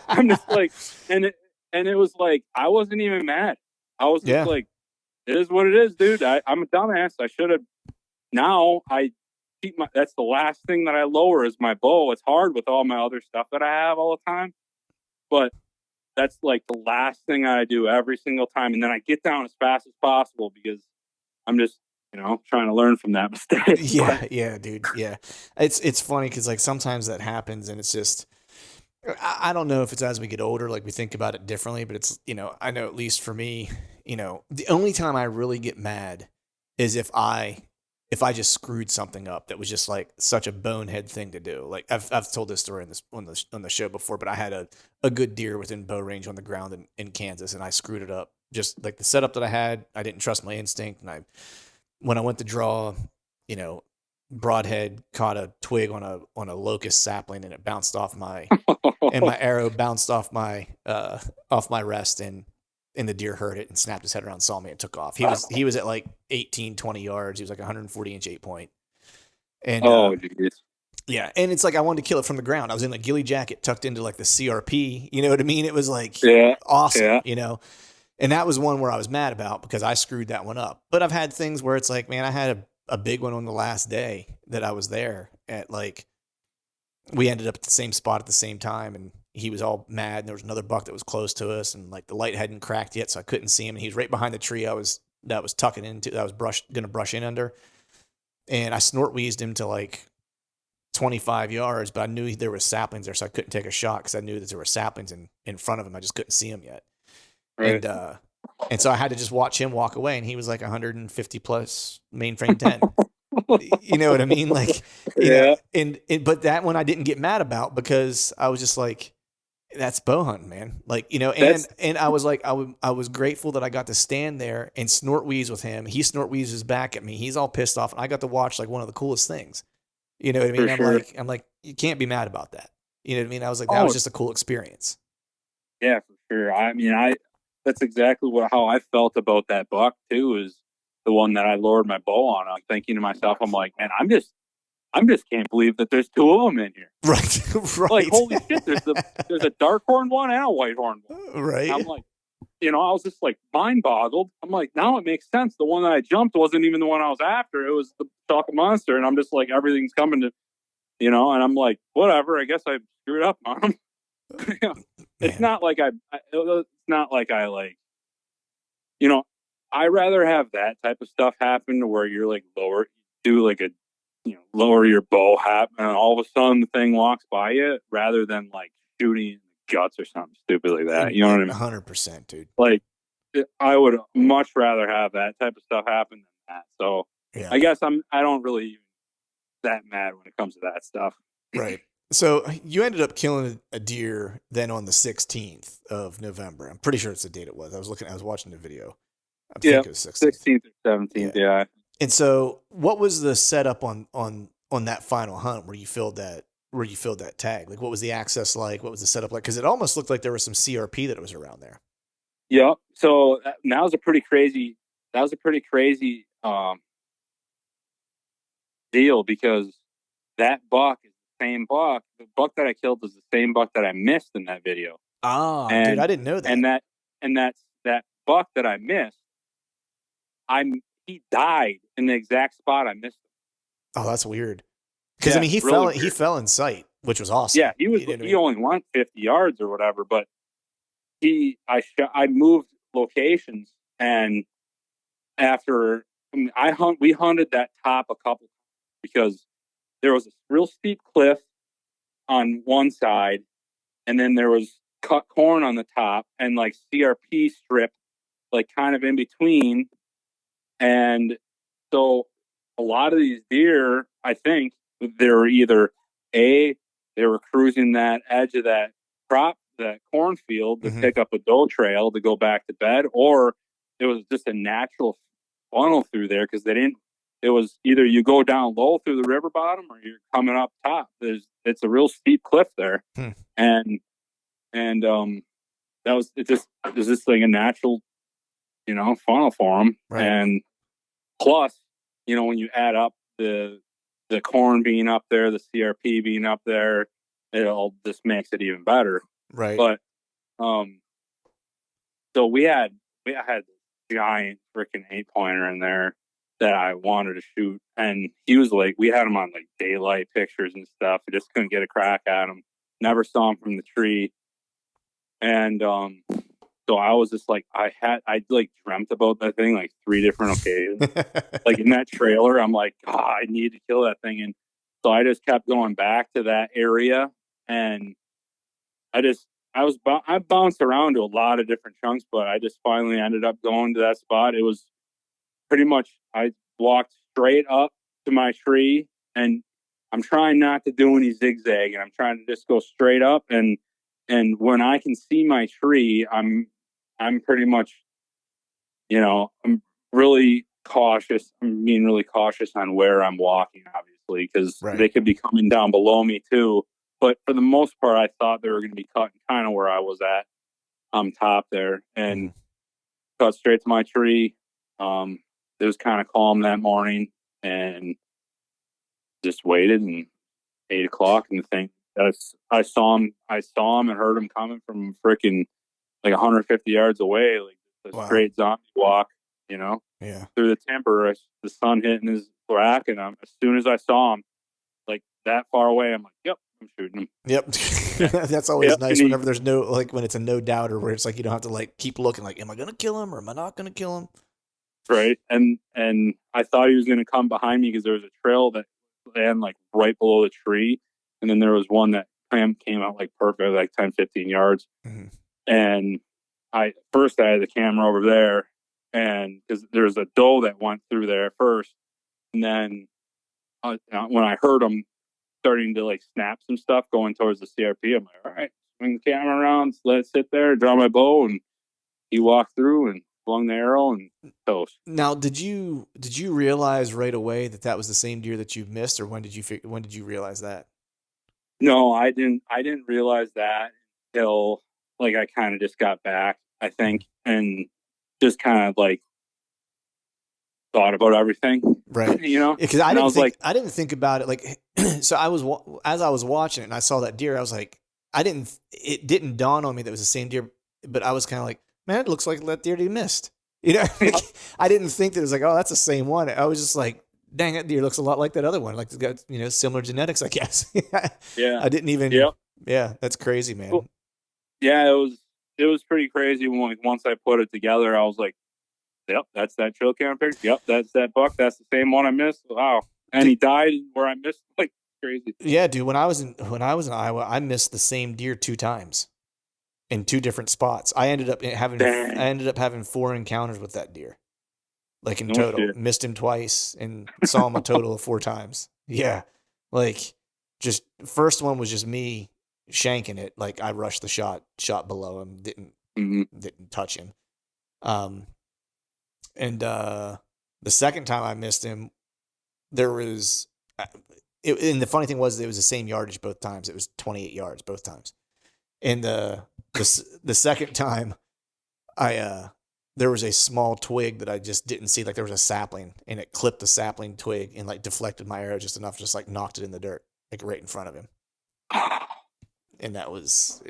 I'm just like, and it was like, I wasn't even mad. I was just Yeah. like, it is what it is, dude. I'm a dumbass. I should have. Now I keep that's the last thing that I lower is my bow. It's hard with all my other stuff that I have all the time, but that's like the last thing I do every single time. And then I get down as fast as possible because I'm just, trying to learn from that mistake. Yeah, yeah, dude. Yeah. It's funny because like sometimes that happens and it's just I don't know if it's as we get older, like we think about it differently, but it's I know at least for me, the only time I really get mad is if I just screwed something up that was just like such a bonehead thing to do. Like I've told this story on the show before, but I had a good deer within bow range on the ground in Kansas and I screwed it up. Just like the setup that I had, I didn't trust my instinct, and when I went to draw, you know, broadhead caught a twig on a locust sapling and it bounced off my arrow bounced off my rest, and the deer heard it and snapped his head around, saw me, and took off. He was at like 18, 20 yards. He was like 140-inch 8-point. And Oh, geez. yeah, and it's like I wanted to kill it from the ground. I was in a ghillie jacket tucked into like the CRP. You know what I mean? It was like Yeah. awesome, Yeah. And that was one where I was mad about because I screwed that one up. But I've had things where it's like, man, I had a big one on the last day that I was there at. Like, we ended up at the same spot at the same time, and he was all mad. And there was another buck that was close to us, and like the light hadn't cracked yet, so I couldn't see him. And he was right behind the tree I was that was tucking into, that was going to brush in under. And I snort wheezed him to like 25 yards, but I knew there were saplings there, so I couldn't take a shot because I knew that there were saplings in front of him. I just couldn't see them yet. Right. And so I had to just watch him walk away, and he was like 150 plus mainframe 10. You know what I mean? Like, you know, but that one I didn't get mad about because I was just like, that's bow hunting, man. Like, you know, and I was like, I was grateful that I got to stand there and snort wheeze with him. He snort wheezes back at me. He's all pissed off, and I got to watch like one of the coolest things. You know what I mean? I'm like, you can't be mad about that. You know what I mean? I was like, that was just a cool experience. Yeah, for sure. I mean, that's exactly how I felt about that buck too, is the one that I lowered my bow on. I'm thinking to myself, I'm like, man, I'm just can't believe that there's two of them in here. Right. Right. Like, holy shit, there's a dark horn one and a white horn one. Right. And I'm like, you know, I was just like mind boggled. I'm like, now it makes sense. The one that I jumped wasn't even the one I was after. It was the chocolate monster. And I'm just like, everything's coming to, you know, and I'm like, whatever, I guess I screwed up on them. It's not like it's not like I like, you know, I rather have that type of stuff happen to where you're like do like a, you know, lower your bow hat and all of a sudden the thing walks by you, rather than like shooting in the guts or something stupid like that. You know what I mean? 100%, dude. Like, I would much rather have that type of stuff happen than that. So yeah. I guess I don't really that mad when it comes to that stuff. Right. So you ended up killing a deer then on the 16th of November. I'm pretty sure it's the date it was. I was watching the video. I think it was 16th or 17th. Yeah. And so what was the setup on that final hunt where you filled that tag? Like, what was the access like? What was the setup like? Because it almost looked like there was some CRP that was around there. Yeah. So that was a pretty crazy deal, because that buck is the same buck. The buck that I killed is the same buck that I missed in that video. Ah, dude, I didn't know that. And that buck that I missed, he died in the exact spot I missed him. Oh, that's weird. Because I mean, he fell in sight, which was awesome. Yeah, he only went 50 yards or whatever, but I moved locations, and after we hunted that top a couple, because there was a real steep cliff on one side, and then there was cut corn on the top and like CRP strip like kind of in between. And so a lot of these deer, I think they were either they were cruising that edge of that cornfield to pick up a doe trail to go back to bed, or it was just a natural funnel through there, because it was either you go down low through the river bottom or you're coming up top. It's a real steep cliff there. And that was, it just was this thing, a natural, you know, funnel for them. Right. And plus, you know, when you add up the corn being up there, the CRP being up there, it all just makes it even better. Right. But so we had a giant freaking 8-pointer in there that I wanted to shoot, and he was like, we had him on like daylight pictures and stuff. I just couldn't get a crack at him. Never saw him from the tree. And so I was just like, I like dreamt about that thing like 3 different occasions. Like in that trailer, I'm like, I need to kill that thing. And so I just kept going back to that area, and I bounced around to a lot of different chunks, but I just finally ended up going to that spot. It was pretty much, I walked straight up to my tree, and I'm trying not to do any zigzag, and I'm trying to just go straight up. And when I can see my tree, I'm pretty much, you know, I'm really cautious. I'm being really cautious on where I'm walking, obviously, because they could be coming down below me too. But for the most part, I thought they were going to be cutting kind of where I was at, top there, and cut straight to my tree. It was kind of calm that morning, and just waited. And 8 o'clock, and the thing, I saw him and heard him coming from freaking like 150 yards away, like a straight zombie walk, you know, through the timber, the sun hitting his rack. And as soon as I saw him, like that far away, I'm like, yep, I'm shooting him. Yep. That's always nice whenever there's no, like when it's a no doubter, where it's like, you don't have to like keep looking like, am I going to kill him or am I not going to kill him? right? And I thought he was going to come behind me because there was a trail that ran like right below the tree, and then there was one that came out like perfect, like 10, 15 yards. Mhm. And I had the camera over there, and because there's a doe that went through there first, and then when I heard him starting to like snap some stuff going towards the CRP, I'm like, all right, swing the camera around, let it sit there, draw my bow, and he walked through and flung the arrow and toast. Now, did you realize right away that that was the same deer that you missed, or when did you realize that? No, I didn't realize that until like I kind of just got back, I Mhm. think, and just kind of like thought about everything, Right. you know. Because And I was like, I didn't think about it like so as I was watching it and I saw that deer, I was like, it didn't dawn on me that it was the same deer, but I was kind of like, man, it looks like that deer you missed. You know, like, I didn't think that it was like, oh, that's the same one. I was just like, dang, that deer looks a lot like that other one. Like it's got, similar genetics, I guess. yeah, I didn't even, yep, yeah, that's crazy, well, man. yeah, it was pretty crazy when like, once I put it together. I was like, yep, that's that trail camera picture. Yep, that's that buck. That's the same one I missed. Wow, and he died where I missed. Like crazy. Yeah, dude. When I was in Iowa, I missed the same deer 2 times in 2 different spots. I Dang, ended up having 4 encounters with that deer, like in no total. shit. Missed him twice and saw him a total of 4 times. Yeah, like just first one was just me shanking it. Like I rushed the shot below him, Mm-hmm. didn't touch him. Um, and the second time I missed him, there was. And the funny thing was, it was the same yardage both times. It was 28 yards both times. And the second time, I there was a small twig that I just didn't see. Like there was a sapling, and it clipped the sapling twig and like deflected my arrow just enough, just like knocked it in the dirt, like right in front of him. And that was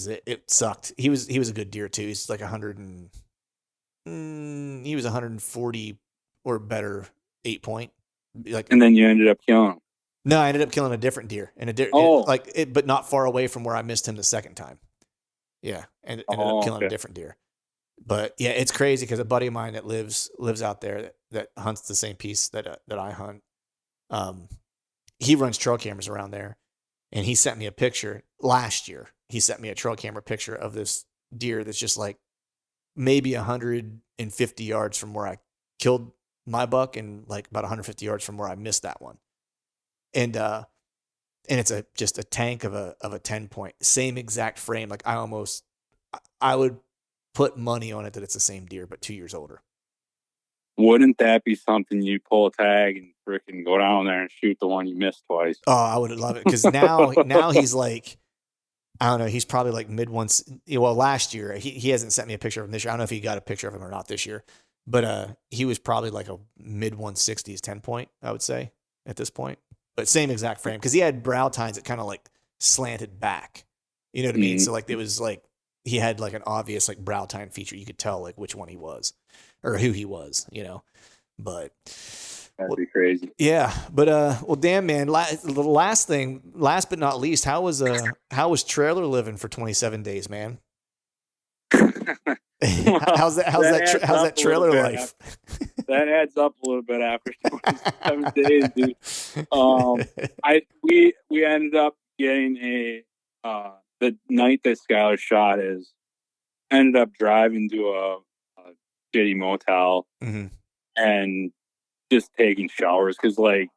it. It sucked. He was a good deer too. He's like 100 and he was 140 or better 8 point. Like And then you ended up killing him. no, I ended up killing a different deer and Oh, but not far away from where I missed him the second time. Yeah, and ended up killing a okay. different deer. But yeah, it's crazy because a buddy of mine that lives out there that hunts the same piece that I hunt. Um, he runs trail cameras around there, and he sent me a picture last year. He sent me a trail camera picture of this deer that's just like maybe 150 yards from where I killed my buck, and like about 150 yards from where I missed that one. And it's just a tank of a 10 point, same exact frame. Like I would put money on it that it's the same deer, but 2 years older. Wouldn't that be something you pull a tag and freaking go down there and shoot the one you missed twice? Oh, I would love it because now he's like, I don't know, he's probably like mid once. Well, last year he hasn't sent me a picture of him this year. I don't know if he got a picture of him or not this year, but he was probably like a mid 160s 10 point, I would say at this point. But same exact frame because he had brow tines that kind of like slanted back. You know what I mean? Mm, So like it was like he had like an obvious like brow tine feature. You could tell like which one he was or who he was. But that'd well, be crazy. yeah, but well, damn, man. The last thing, last but not least, how was trailer living for 27 days, man? Well, that adds How's up that a little trailer bit. life? That adds up a little bit after 27 days, dude. We ended up getting the night that Skylar shot is ended up driving to a shitty motel Hmm. and just taking showers because like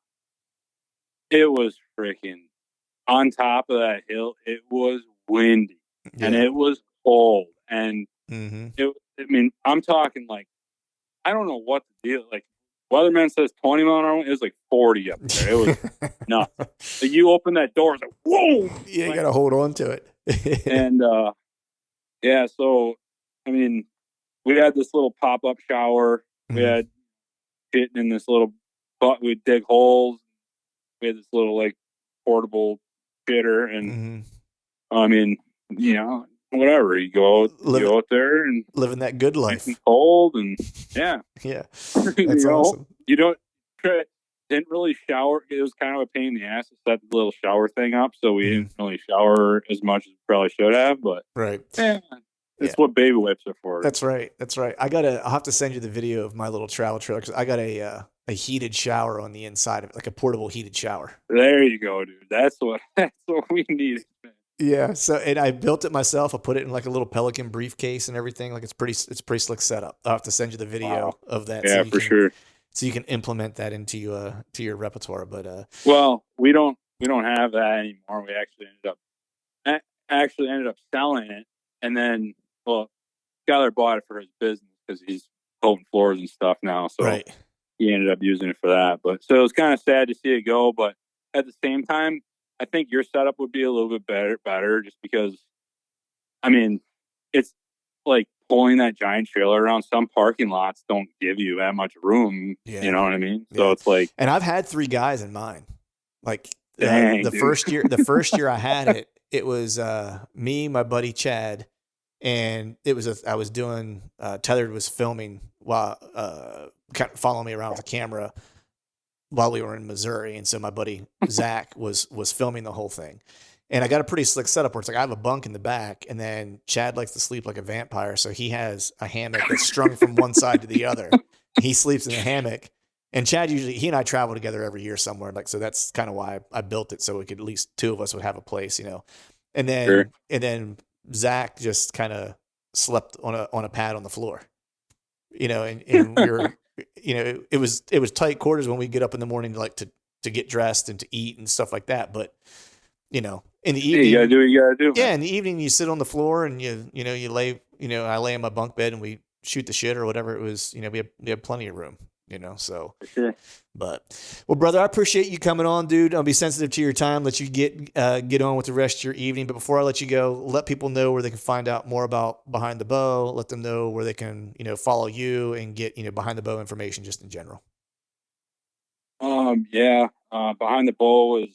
it was freaking on top of that hill. It was windy and Yeah. it was cold and Hmm. it. I mean, I'm talking like I don't know what the deal. Like weatherman says 20 mile an hour. It was like 40 up there. It was nuts. Like, you open that door, it's like whoa. Yeah, you Like, gotta hold on to it. and yeah, so I mean, we had this little pop up shower. We Hmm. had shit in this little but we'd dig holes. We had this little like portable shitter, and Hmm. I mean, you know, whatever. You Living go out there and living that good nice and life. cold, and yeah, Yeah, you that's know, awesome. you don't didn't really shower. It was kind of a pain in the ass to set the little shower thing up, so we Hmm. didn't really shower as much as we probably should have. But Right. yeah, It's what baby wipes are for. That's right. That's right. I'll have to send you the video of my little travel trailer because I got a heated shower on the inside of it, like a portable heated shower. There you go, dude. That's what we need. Yeah. So, and I built it myself. I put it in like a little Pelican briefcase and everything. Like it's pretty slick setup. I'll have to send you the video of that. Yeah, for sure. So you can implement that into your repertoire. But well, we don't have that anymore. We actually ended up selling it, and then Skyler bought it for his business because he's coating floors and stuff now. So right. He ended up using it for that. But so it was kind of sad to see it go. But at the same time, I think your setup would be a little bit better just because, I mean, it's like pulling that giant trailer around. Some parking lots don't give you that much room. Yeah. You know what I mean? So it's like, and I've had 3 guys in mine. Like dang, the first year I had it was me, my buddy Chad, and I was doing Tethered was filming while kind of following me around with the camera while we were in Missouri, and so my buddy Zach was filming the whole thing. And I got a pretty slick setup where it's like I have a bunk in the back, and then Chad likes to sleep like a vampire, so he has a hammock that's strung from one side to the other. He sleeps in the hammock, and Chad he and I travel together every year somewhere, like so that's kind of why I built it so we could at least 2 of us would have a place, you know. And then sure. And then Zach just kind of slept on a pad on the floor, you know, and we were, you know, it was tight quarters when we get up in the morning to get dressed and to eat and stuff like that, but you know. In the evening, you gotta do what you gotta do. Yeah, in the evening you sit on the floor and you lay, I lay in my bunk bed and we shoot the shit or whatever it was. You know, we have plenty of room. You know, so. For sure. But well, brother, I appreciate you coming on, dude. I'll be sensitive to your time. Let you get on with the rest of your evening. But before I let you go, let people know where they can find out more about Behind the Bow. Let them know where they can follow you and get Behind the Bow information just in general. Yeah. Behind the Bow is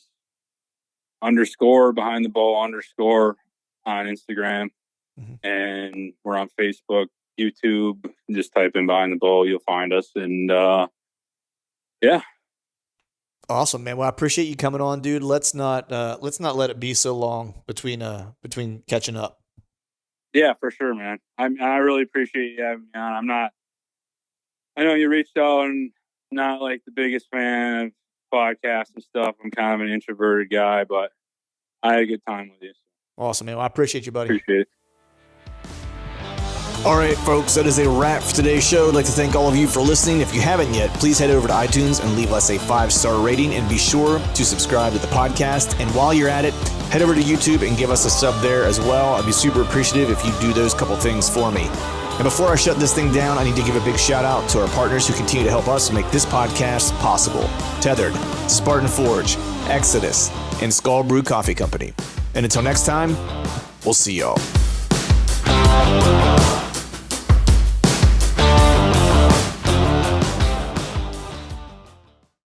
_Behind the Bow _ on Instagram, and we're on Facebook, YouTube. Just type in Behind the Bow, you'll find us. And yeah, awesome, man. Well, I appreciate you coming on, dude. Let's not let it be so long between catching up. Yeah, for sure, man. I really appreciate you having me on. I know you reached out, and not like the biggest fan of podcasts and stuff. I'm kind of an introverted guy, but I had a good time with you. Awesome, man. Well, I appreciate you, buddy. Appreciate it. All right, folks, that is a wrap for today's show. I'd like to thank all of you for listening. If you haven't yet, please head over to iTunes and leave us a 5-star rating, and be sure to subscribe to the podcast. And while you're at it, head over to YouTube and give us a sub there as well. I'd be super appreciative if you do those couple things for me. And before I shut this thing down, I need to give a big shout out to our partners who continue to help us make this podcast possible. Tethered, Spartan Forge, Exodus, and Skull Brew Coffee Company. And until next time, we'll see y'all.